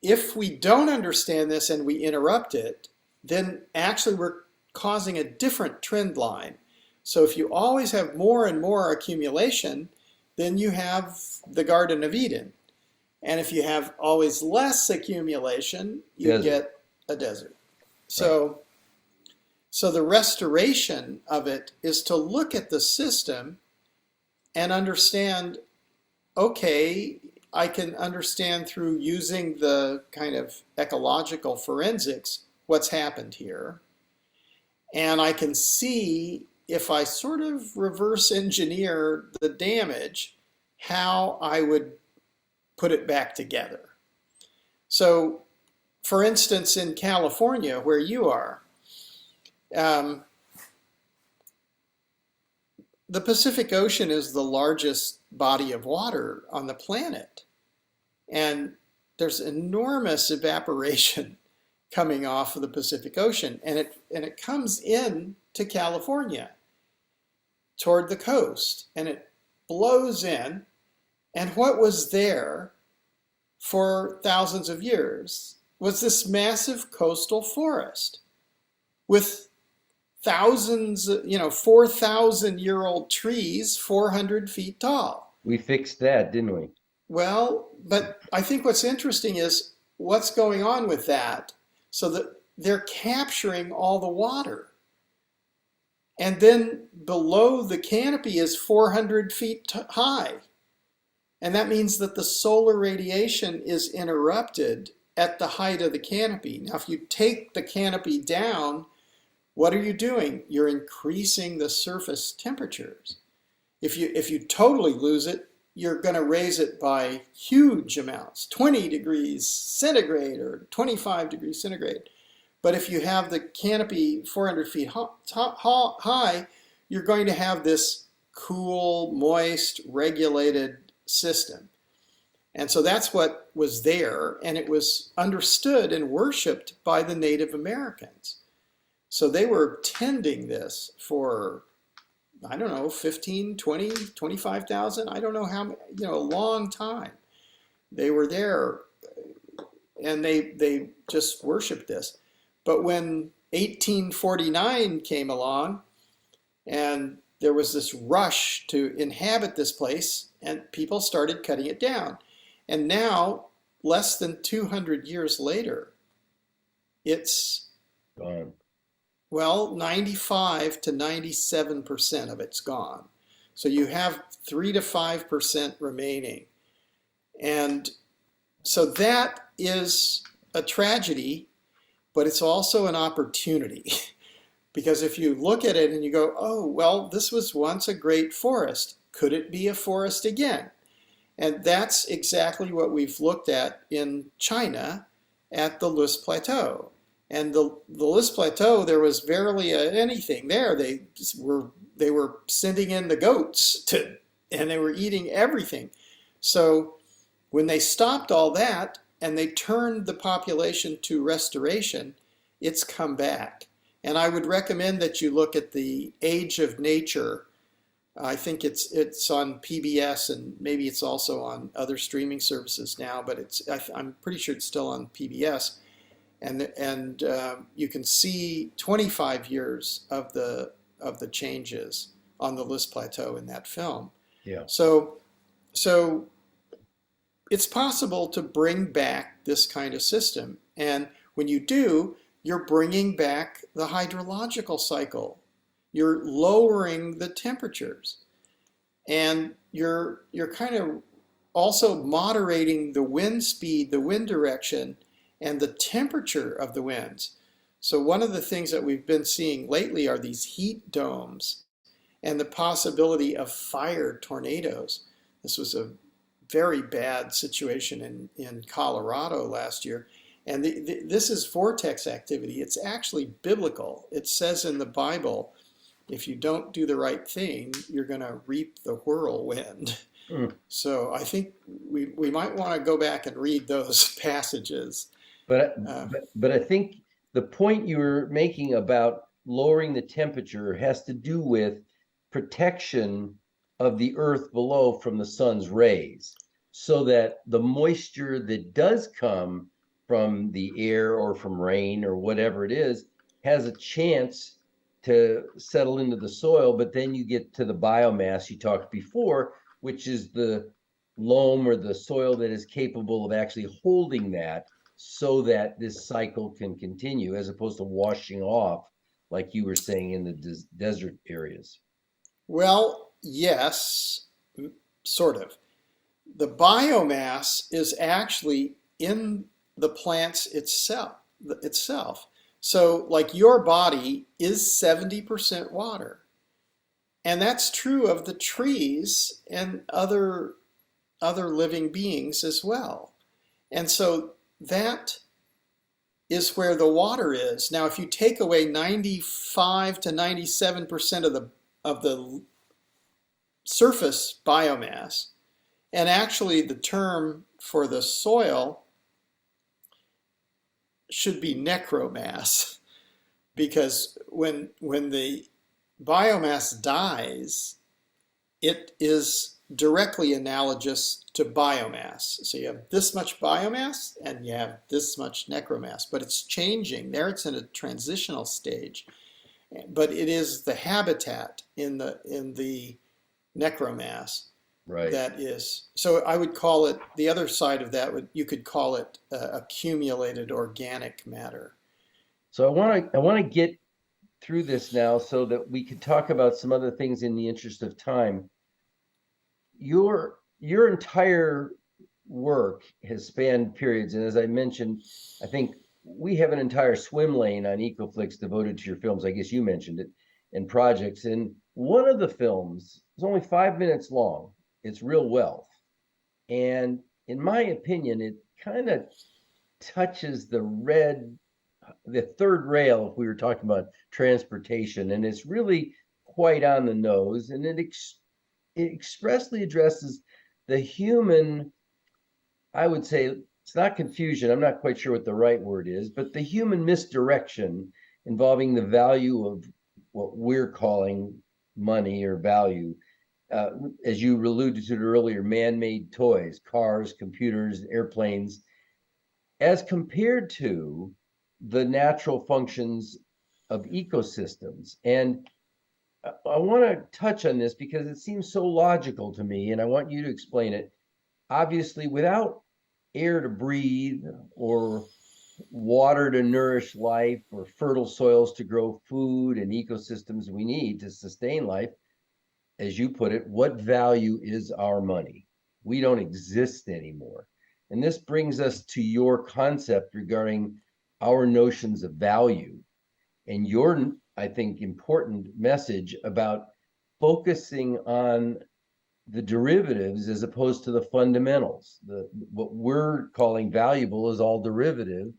if we don't understand this and we interrupt it, then actually we're causing a different trend line. So if you always have more and more accumulation, then you have the Garden of Eden. And if you have always less accumulation, you get a desert. Right. So the restoration of it is to look at the system and understand, okay, I can understand through using the kind of ecological forensics what's happened here. And I can see, if I sort of reverse engineer the damage, how I would put it back together. So, for instance, in California, where you are, the Pacific Ocean is the largest body of water on the planet. And there's enormous evaporation coming off of the Pacific Ocean. And it comes in to California toward the coast. And it blows in. And what was there for thousands of years was this massive coastal forest with thousands, 4,000-year-old trees, 400 feet tall. We fixed that, didn't we? Well, but I think what's interesting is what's going on with that. So that they're capturing all the water. And then below the canopy is 400 feet high. And that means that the solar radiation is interrupted at the height of the canopy. Now, if you take the canopy down, what are you doing? You're increasing the surface temperatures. If you totally lose it, you're going to raise it by huge amounts, 20 degrees centigrade or 25 degrees centigrade. But if you have the canopy 400 feet high, you're going to have this cool, moist, regulated system. And so that's what was there, and it was understood and worshipped by the Native Americans. So they were tending this for, I don't know, 15, 20, 25,000, I don't know how many, a long time. They were there, and they just worshipped this. But when 1849 came along, and there was this rush to inhabit this place, and people started cutting it down. And now, less than 200 years later, it's gone. Well, 95 to 97% of it's gone. So you have 3 to 5% remaining. And so that is a tragedy, but it's also an opportunity. Because if you look at it and you go, oh, well, this was once a great forest. Could it be a forest again? And that's exactly what we've looked at in China at the Loess Plateau. And the Loess Plateau, there was barely anything there. They were sending in the goats and they were eating everything. So when they stopped all that and they turned the population to restoration, it's come back. And I would recommend that you look at the Age of Nature. I think it's on PBS, and maybe it's also on other streaming services now, but I'm pretty sure it's still on PBS. And you can see 25 years of the changes on the Loess Plateau in that film. Yeah. So it's possible to bring back this kind of system, and when you do, you're bringing back the hydrological cycle. You're lowering the temperatures, and you're kind of also moderating the wind speed, the wind direction, and the temperature of the winds. So one of the things that we've been seeing lately are these heat domes and the possibility of fire tornadoes. This was a very bad situation in Colorado last year. And this is vortex activity. It's actually biblical. It says in the Bible, if you don't do the right thing, you're going to reap the whirlwind. So I think we might want to go back and read those passages. But I think the point you were making about lowering the temperature has to do with protection of the earth below from the sun's rays, so that the moisture that does come from the air or from rain or whatever it is has a chance to settle into the soil. But then you get to the biomass you talked before, which is the loam or the soil that is capable of actually holding that. so that this cycle can continue as opposed to washing off, like you were saying in the desert areas? Well, yes, sort of. The biomass is actually in the plants itself. So like your body is 70% water. And that's true of the trees and other living beings as well. And so that is where the water is. Now, if you take away 95 to 97% of the surface biomass, and actually the term for the soil should be necromass, because when the biomass dies, it is directly analogous to biomass. So you have this much biomass and you have this much necromass, but it's changing. There it's in a transitional stage, but it is the habitat in the necromass. Right. That is, so I would call it, the other side of that you could call it accumulated organic matter. So I want to get through this now so that we could talk about some other things in the interest of time. Your entire work has spanned periods, and as I mentioned, I think we have an entire swim lane on Ecoflix devoted to your films. I guess you mentioned it, and projects. And one of the films is only 5 minutes long. It's Real Wealth. And in my opinion, it kind of touches the third rail if we were talking about transportation. And it's really quite on the nose. And it expressly addresses the human, I would say, it's not confusion. I'm not quite sure what the right word is, but the human misdirection involving the value of what we're calling money or value. As you alluded to earlier, man-made toys, cars, computers, airplanes, as compared to the natural functions of ecosystems. And I want to touch on this because it seems so logical to me, and I want you to explain it. Obviously, without air to breathe or water to nourish life or fertile soils to grow food and ecosystems we need to sustain life, as you put it, what value is our money? We don't exist anymore. And this brings us to your concept regarding our notions of value and your, I think, important message about focusing on the derivatives as opposed to the fundamentals. What we're calling valuable is all derivative,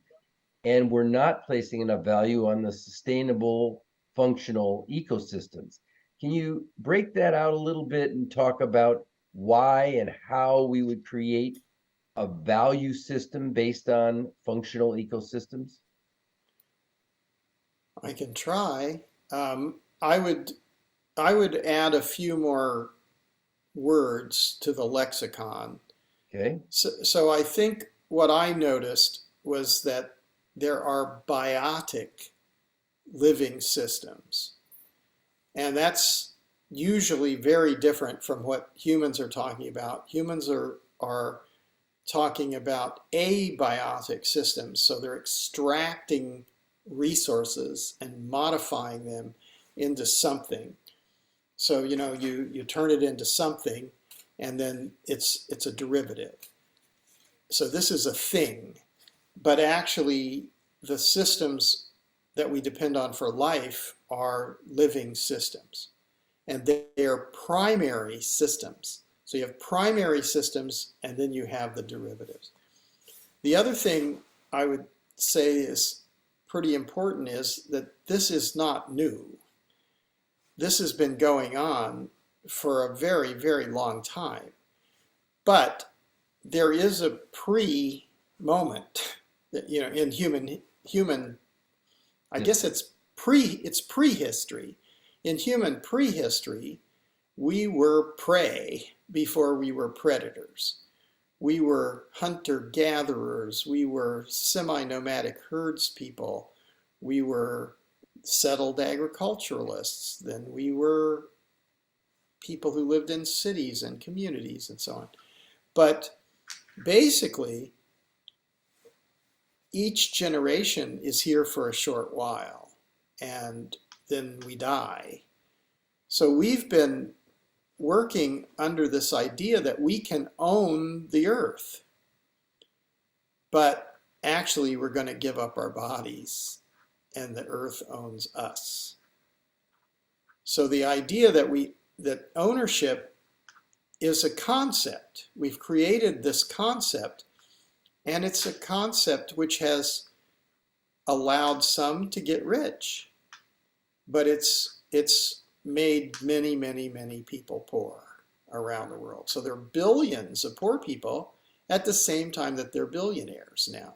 and we're not placing enough value on the sustainable, functional ecosystems. Can you break that out a little bit and talk about why and how we would create a value system based on functional ecosystems? I can try. I would add a few more words to the lexicon. Okay. So I think what I noticed was that there are biotic living systems. And that's usually very different from what humans are talking about. Humans are talking about abiotic systems. So they're extracting resources and modifying them into something. So, you turn it into something and then it's a derivative. So this is a thing, but actually the systems that we depend on for life are living systems, and they are primary systems. So you have primary systems and then you have the derivatives. The other thing I would say is pretty important is that this is not new. This has been going on for a very, very long time. But there is a pre-moment that, in human, I guess it's prehistory. In human prehistory, we were prey before we were predators. We were hunter-gatherers. We were semi-nomadic herds people. We were settled agriculturalists. Then we were people who lived in cities and communities and so on. But basically, each generation is here for a short while, and then we die. So we've been working under this idea that we can own the earth, but actually we're going to give up our bodies and the earth owns us. So the idea that ownership is a concept. We've created this concept, and it's a concept which has allowed some to get rich, but it's made many, many, many people poor around the world. So there are billions of poor people at the same time that they're billionaires now.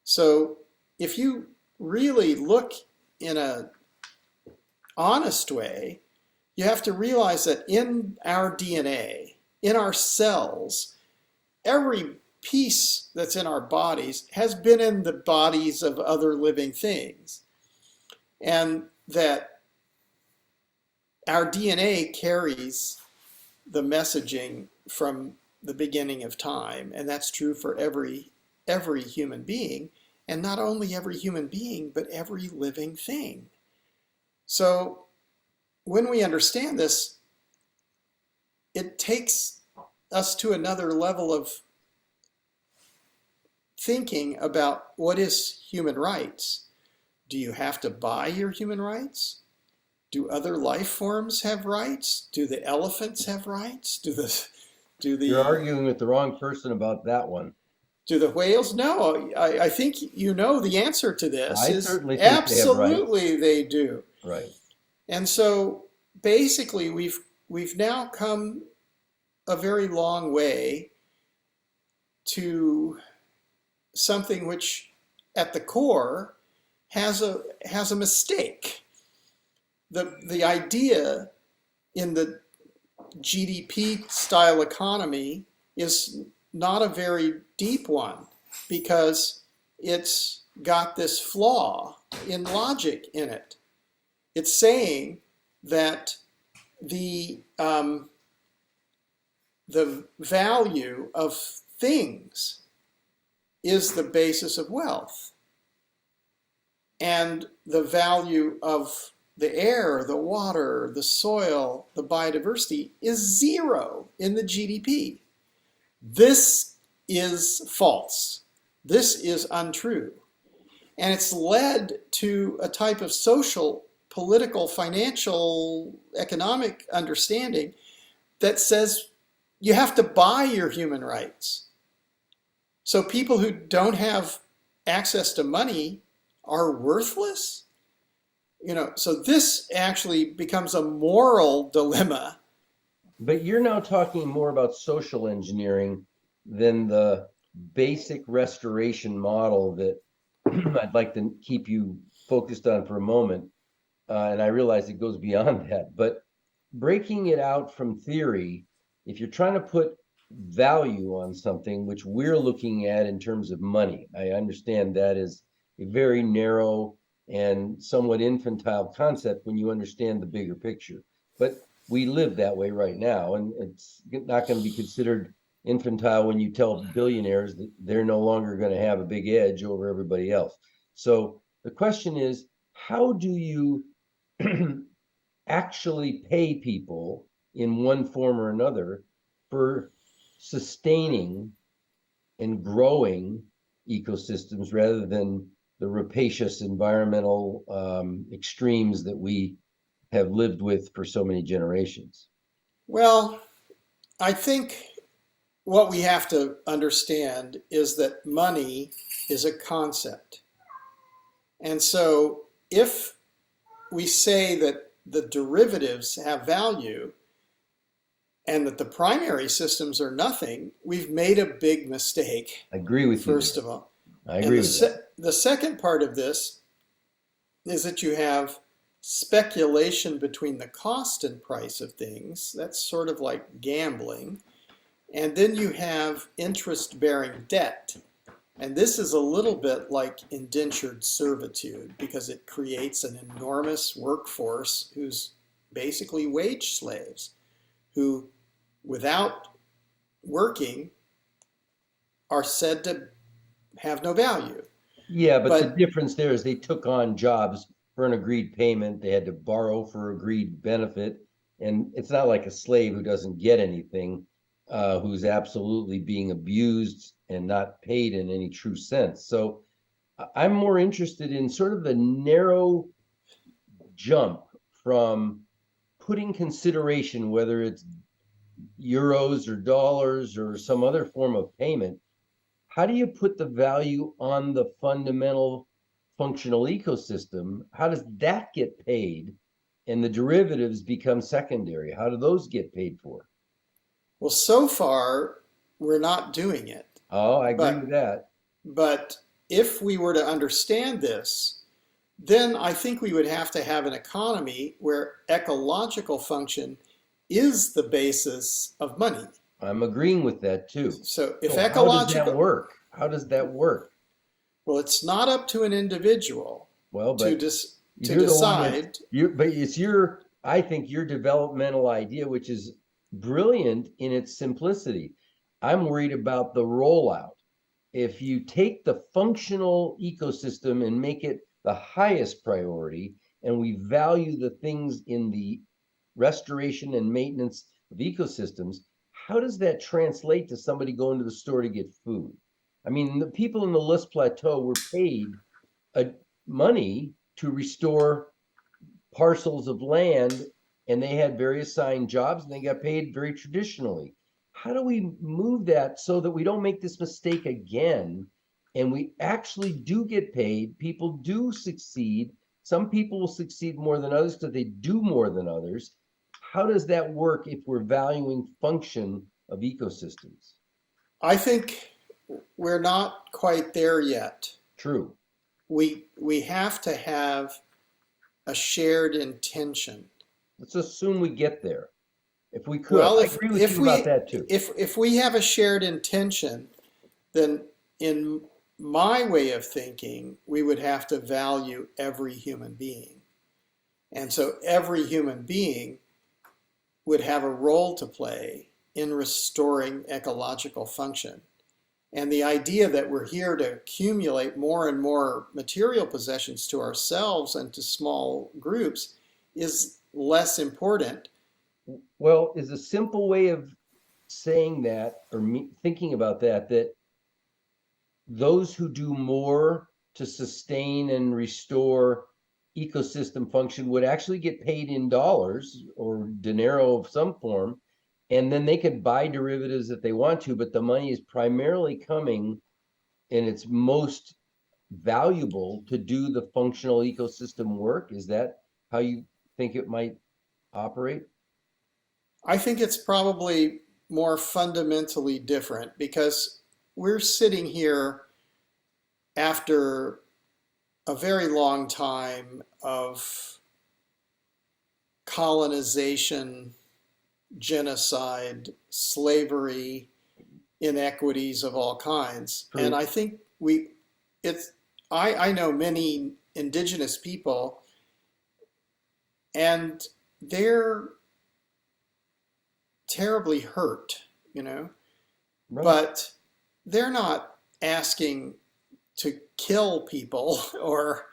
So if you really look in an honest way, you have to realize that in our DNA, in our cells, every piece that's in our bodies has been in the bodies of other living things. And that our DNA carries the messaging from the beginning of time, and that's true for every human being, and not only every human being, but every living thing. So when we understand this, it takes us to another level of thinking about what is human rights. Do you have to buy your human rights? Do other life forms have rights? Do the elephants have rights? You're arguing with the wrong person about that one. Do the whales? No, I think you know the answer to this. I certainly think absolutely they do. Right. And so basically we've now come a very long way to something which at the core has a mistake. The idea in the GDP style economy is not a very deep one, because it's got this flaw in logic in it. It's saying that the value of things is the basis of wealth, and the value of the air, the water, the soil, the biodiversity is zero in the GDP. This is false. This is untrue. And it's led to a type of social, political, financial, economic understanding that says you have to buy your human rights. So people who don't have access to money are worthless. So this actually becomes a moral dilemma. But you're now talking more about social engineering than the basic restoration model that I'd like to keep you focused on for a moment. And I realize it goes beyond that. But breaking it out from theory, if you're trying to put value on something, which we're looking at in terms of money, I understand that is a very narrow and somewhat infantile concept when you understand the bigger picture. But we live that way right now, and it's not going to be considered infantile when you tell billionaires that they're no longer going to have a big edge over everybody else. So the question is, how do you actually pay people in one form or another for sustaining and growing ecosystems rather than the rapacious environmental extremes that we have lived with for so many generations? Well, I think what we have to understand is that money is a concept. And so if we say that the derivatives have value and that the primary systems are nothing, we've made a big mistake. I agree with you. First of all. I agree with that. The second part of this is that you have speculation between the cost and price of things. That's sort of like gambling. And then you have interest-bearing debt. And this is a little bit like indentured servitude, because it creates an enormous workforce who's basically wage slaves, who, without working, are said to have no value. Yeah, but the But difference there is they took on jobs for an agreed payment. They had to borrow for agreed benefit. And it's not like a slave who doesn't get anything, who's absolutely being abused and not paid in any true sense. So I'm more interested in sort of the narrow jump from putting consideration, whether it's euros or dollars or some other form of payment. How do you put the value on the fundamental functional ecosystem? How does that get paid? And the derivatives become secondary. How do those get paid for? well, so far we're not doing it. Oh, I agree with But that. but if we were to understand this, then I think we would have to have an economy where ecological function is the basis of money. I'm agreeing with that too. So if So how does that ecological, work? How does that work? well, it's not up to an individual Well, to but dis, to you're the one that decide. but it's your, I think your developmental idea, which is brilliant in its simplicity. I'm worried about the rollout. If you take the functional ecosystem and make it the highest priority, and we value the things in the restoration and maintenance of ecosystems, how does that translate to somebody going to the store to get food? I mean, the people in the List Plateau were paid a money to restore parcels of land, and they had various assigned jobs and they got paid very traditionally. How do we move that so that we don't make this mistake again and we actually do get paid? People do succeed. Some people will succeed more than others because they do more than others. How does that work if we're valuing function of ecosystems? I think we're not quite there yet. True. We have to have a shared intention. Let's assume we get there. If we could, Well, I agree with you about that too. if we have a shared intention, then in my way of thinking, we would have to value every human being. And so every human being would have a role to play in restoring ecological function. And the idea that we're here to accumulate more and more material possessions to ourselves and to small groups is less important. Well, is a simple way of saying that or thinking about that, that those who do more to sustain and restore ecosystem function would actually get paid in dollars or dinero of some form, and then they could buy derivatives if they want to, but the money is primarily coming and it's most valuable to do the functional ecosystem work. Is that how you think it might operate? I think it's probably more fundamentally different because we're sitting here after a very long time of colonization, genocide, slavery, inequities of all kinds. True. And I think I know many indigenous people and they're terribly hurt, you know, Right. but they're not asking to kill people or,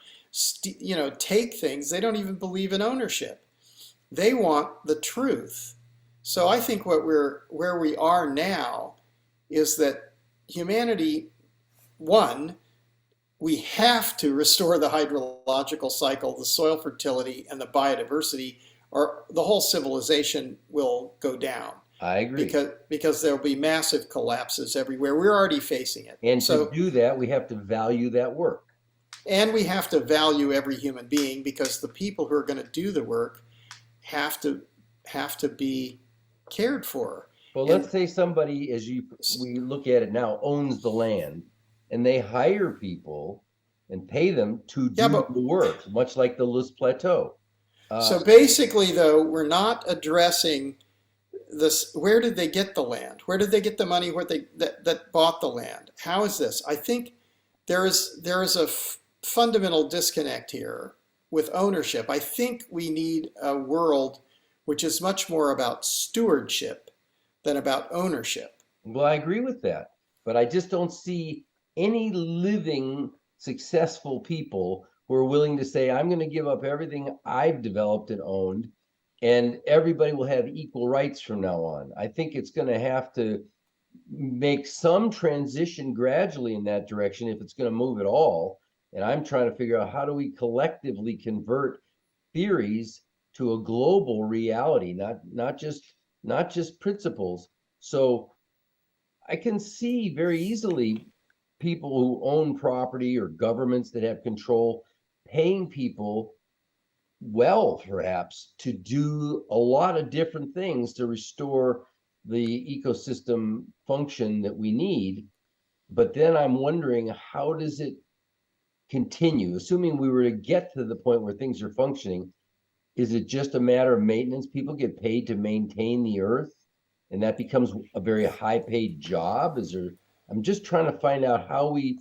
take things. They don't even believe in ownership. They want the truth. So I think where we are now is that humanity, one, we have to restore the hydrological cycle, the soil fertility, and the biodiversity, or the whole civilization will go down. I agree. Because there'll be massive collapses everywhere. We're already facing it. And so, to do that, we have to value that work. and we have to value every human being because the people who are going to do the work have to be cared for. Well, let's say somebody, we look at it now, owns the land, and they hire people and pay them to do the work, much like the List Plateau. So basically, though, we're not addressing this. Where did they get the land? Where did they get the money? That bought the land? How is this? I think there is a fundamental disconnect here with ownership. I think we need a world which is much more about stewardship than about ownership. Well, I agree with that, but I just don't see any living successful people who are willing to say, I'm going to give up everything I've developed and owned, and everybody will have equal rights from now on. I think it's going to have to make some transition gradually in that direction if it's going to move at all. And I'm trying to figure out, how do we collectively convert theories to a global reality, not just principles. So I can see very easily people who own property or governments that have control paying people well, perhaps, to do a lot of different things to restore the ecosystem function that we need. But then I'm wondering, how does it continue? Assuming we were to get to the point where things are functioning, is it just a matter of maintenance? People get paid to maintain the earth, and that becomes a very high paid job? I'm just trying to find out how we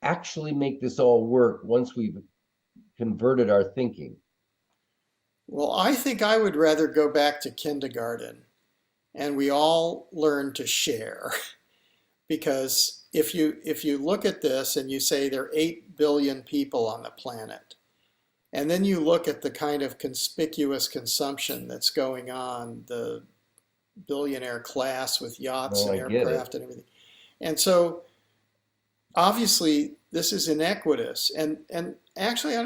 actually make this all work once we've converted our thinking. Well, I think I would rather go back to kindergarten and we all learn to share. Because if you look at this and you say there are 8 billion people on the planet, and then you look at the kind of conspicuous consumption that's going on, the billionaire class with yachts and aircraft and everything. And so obviously this is inequitous. And actually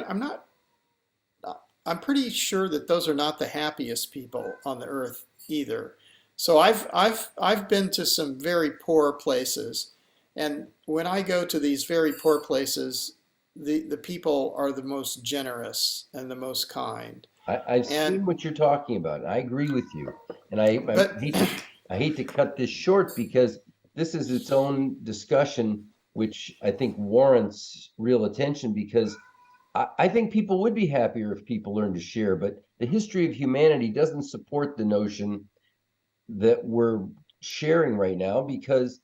I'm pretty sure that those are not the happiest people on the earth either. So I've been to some very poor places, and when I go to these very poor places, the people are the most generous and the most kind. I've seen what you're talking about. I agree with you, and I hate to cut this short because this is its own discussion, which I think warrants real attention, because I think people would be happier if people learned to share, but the history of humanity doesn't support the notion that we're sharing right now, because,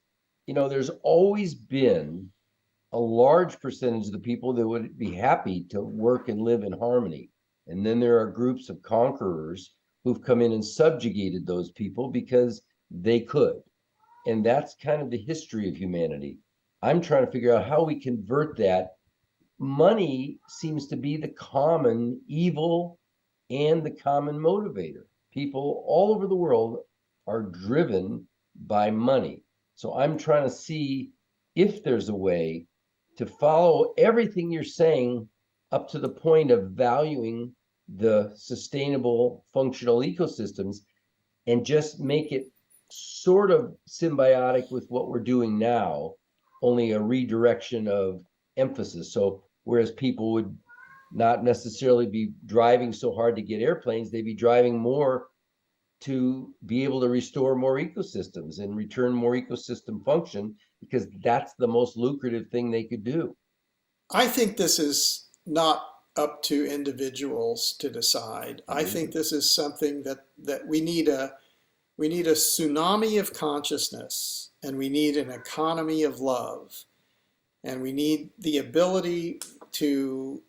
there's always been a large percentage of the people that would be happy to work and live in harmony. And then there are groups of conquerors who've come in and subjugated those people because they could. And that's kind of the history of humanity. I'm trying to figure out how we convert that. Money seems to be the common evil and the common motivator. People all over the world are driven by money. So I'm trying to see if there's a way to follow everything you're saying up to the point of valuing the sustainable functional ecosystems and just make it sort of symbiotic with what we're doing now, only a redirection of emphasis. So whereas people would not necessarily be driving so hard to get airplanes, they'd be driving more to be able to restore more ecosystems and return more ecosystem function, because that's the most lucrative thing they could do. I think this is not up to individuals to decide. I think this is something that we need a tsunami of consciousness, and we need an economy of love, and we need the ability to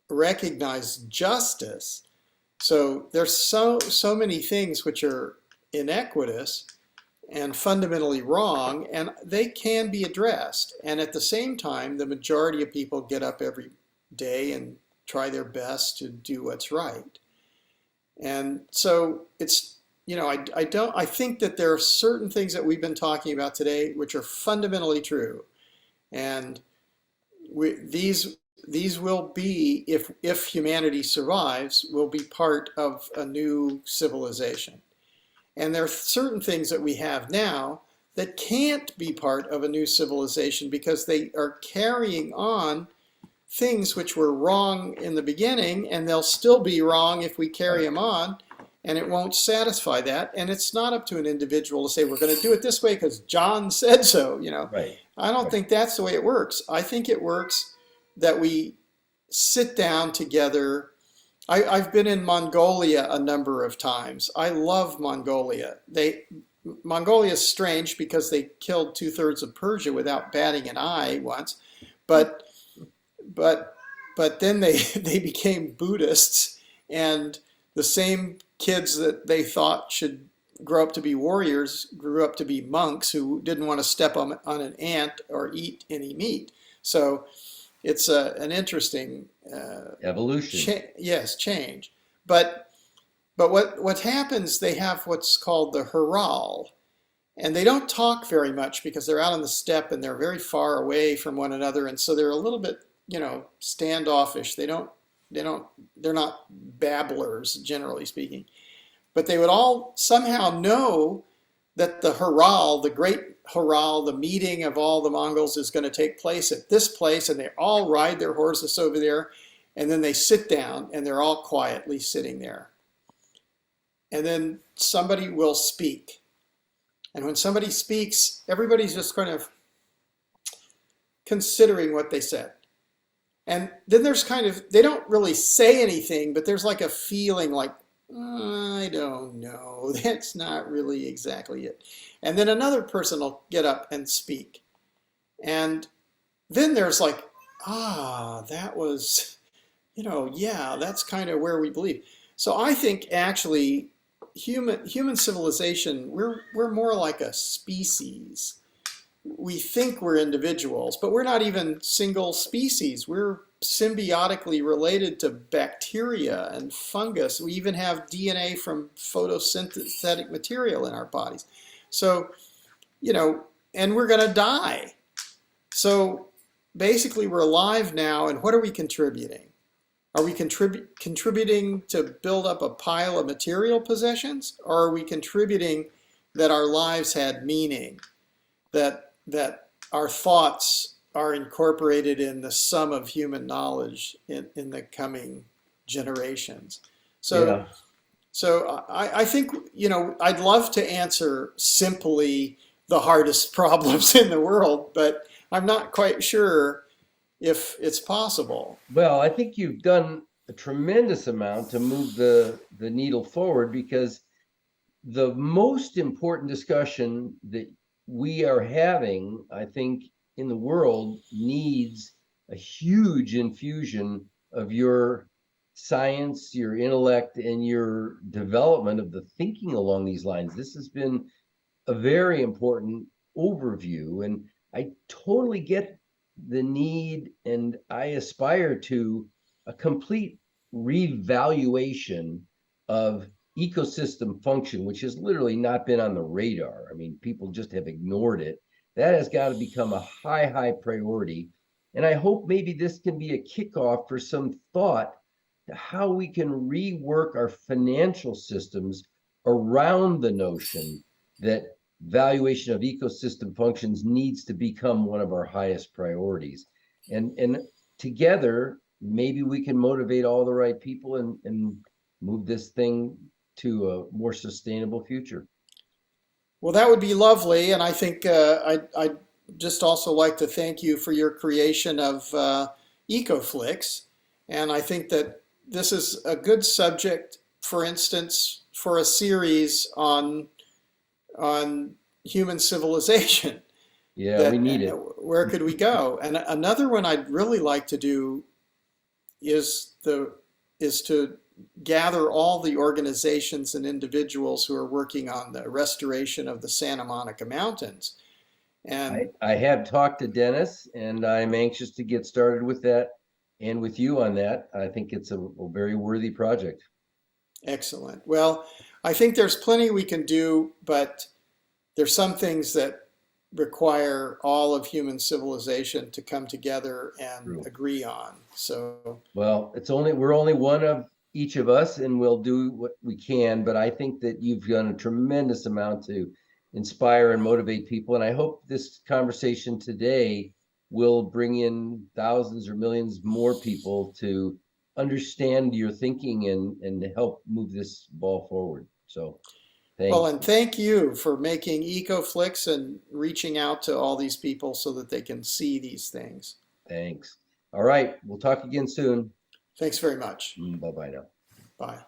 recognize justice. So there's so many things which are inequitous and fundamentally wrong, and they can be addressed. And at the same time, the majority of people get up every day and try their best to do what's right. And so it's, I think that there are certain things that we've been talking about today which are fundamentally true. And these will be, if humanity survives, will be part of a new civilization. And there are certain things that we have now that can't be part of a new civilization because they are carrying on things which were wrong in the beginning, and they'll still be wrong if we carry them on, and it won't satisfy that. And it's not up to an individual to say, we're going to do it this way because John said so. Right. I don't think that's the way it works. I think it works that we sit down together. I've been in Mongolia a number of times. I love Mongolia. Mongolia is strange because they killed 2/3 of Persia without batting an eye once, but then they became Buddhists, and the same kids that they thought should grow up to be warriors grew up to be monks who didn't want to step on an ant or eat any meat. So it's an interesting Evolution. yes, change. But what happens? They have what's called the Hural, and they don't talk very much because they're out on the steppe and they're very far away from one another, and so they're a little bit, standoffish. They're not babblers, generally speaking. But they would all somehow know that the Hural, the great Hural, the meeting of all the Mongols is going to take place at this place, and they all ride their horses over there, and then they sit down and they're all quietly sitting there. And then somebody will speak. And when somebody speaks, everybody's just kind of considering what they said. And then there's they don't really say anything, but there's like a feeling like, I don't know, that's not really exactly it. And then another person will get up and speak. And then there's like, that was, yeah, that's kind of where we believe. So I think actually human civilization, we're more like a species. We think we're individuals, but we're not even single species. We're symbiotically related to bacteria and fungus. We even have DNA from photosynthetic material in our bodies. So, and we're going to die. So basically we're alive now, and what are we contributing? Are we contributing to build up a pile of material possessions, or are we contributing that our lives had meaning, that our thoughts are incorporated in the sum of human knowledge in the coming generations? So I think, I'd love to answer simply the hardest problems in the world, but I'm not quite sure if it's possible. Well, I think you've done a tremendous amount to move the needle forward, because the most important discussion that we are having, I think, in the world needs a huge infusion of your science, your intellect, and your development of the thinking along these lines. This has been a very important overview, and I totally get the need, and I aspire to a complete revaluation of ecosystem function, which has literally not been on the radar. I mean, people just have ignored it. That has got to become a high priority. And I hope maybe this can be a kickoff for some thought to how we can rework our financial systems around the notion that valuation of ecosystem functions needs to become one of our highest priorities. And together, maybe we can motivate all the right people and move this thing to a more sustainable future. Well, that would be lovely. And I think I'd just also like to thank you for your creation of Ecoflix. And I think that this is a good subject, for instance, for a series on human civilization. Yeah, we need it. Where could we go? And another one I'd really like to do is to gather all the organizations and individuals who are working on the restoration of the Santa Monica Mountains. And I have talked to Dennis, and I'm anxious to get started with that and with you on that. I think it's a very worthy project. Excellent. Well, I think there's plenty we can do, but there's some things that require all of human civilization to come together and agree on. So, well, we're only one of each of us, and we'll do what we can. But I think that you've done a tremendous amount to inspire and motivate people. And I hope this conversation today will bring in thousands or millions more people to understand your thinking and help move this ball forward. So well, and thank you for making Ecoflix and reaching out to all these people so that they can see these things. Thanks. All right. We'll talk again soon. Thanks very much. Bye-bye now. Bye.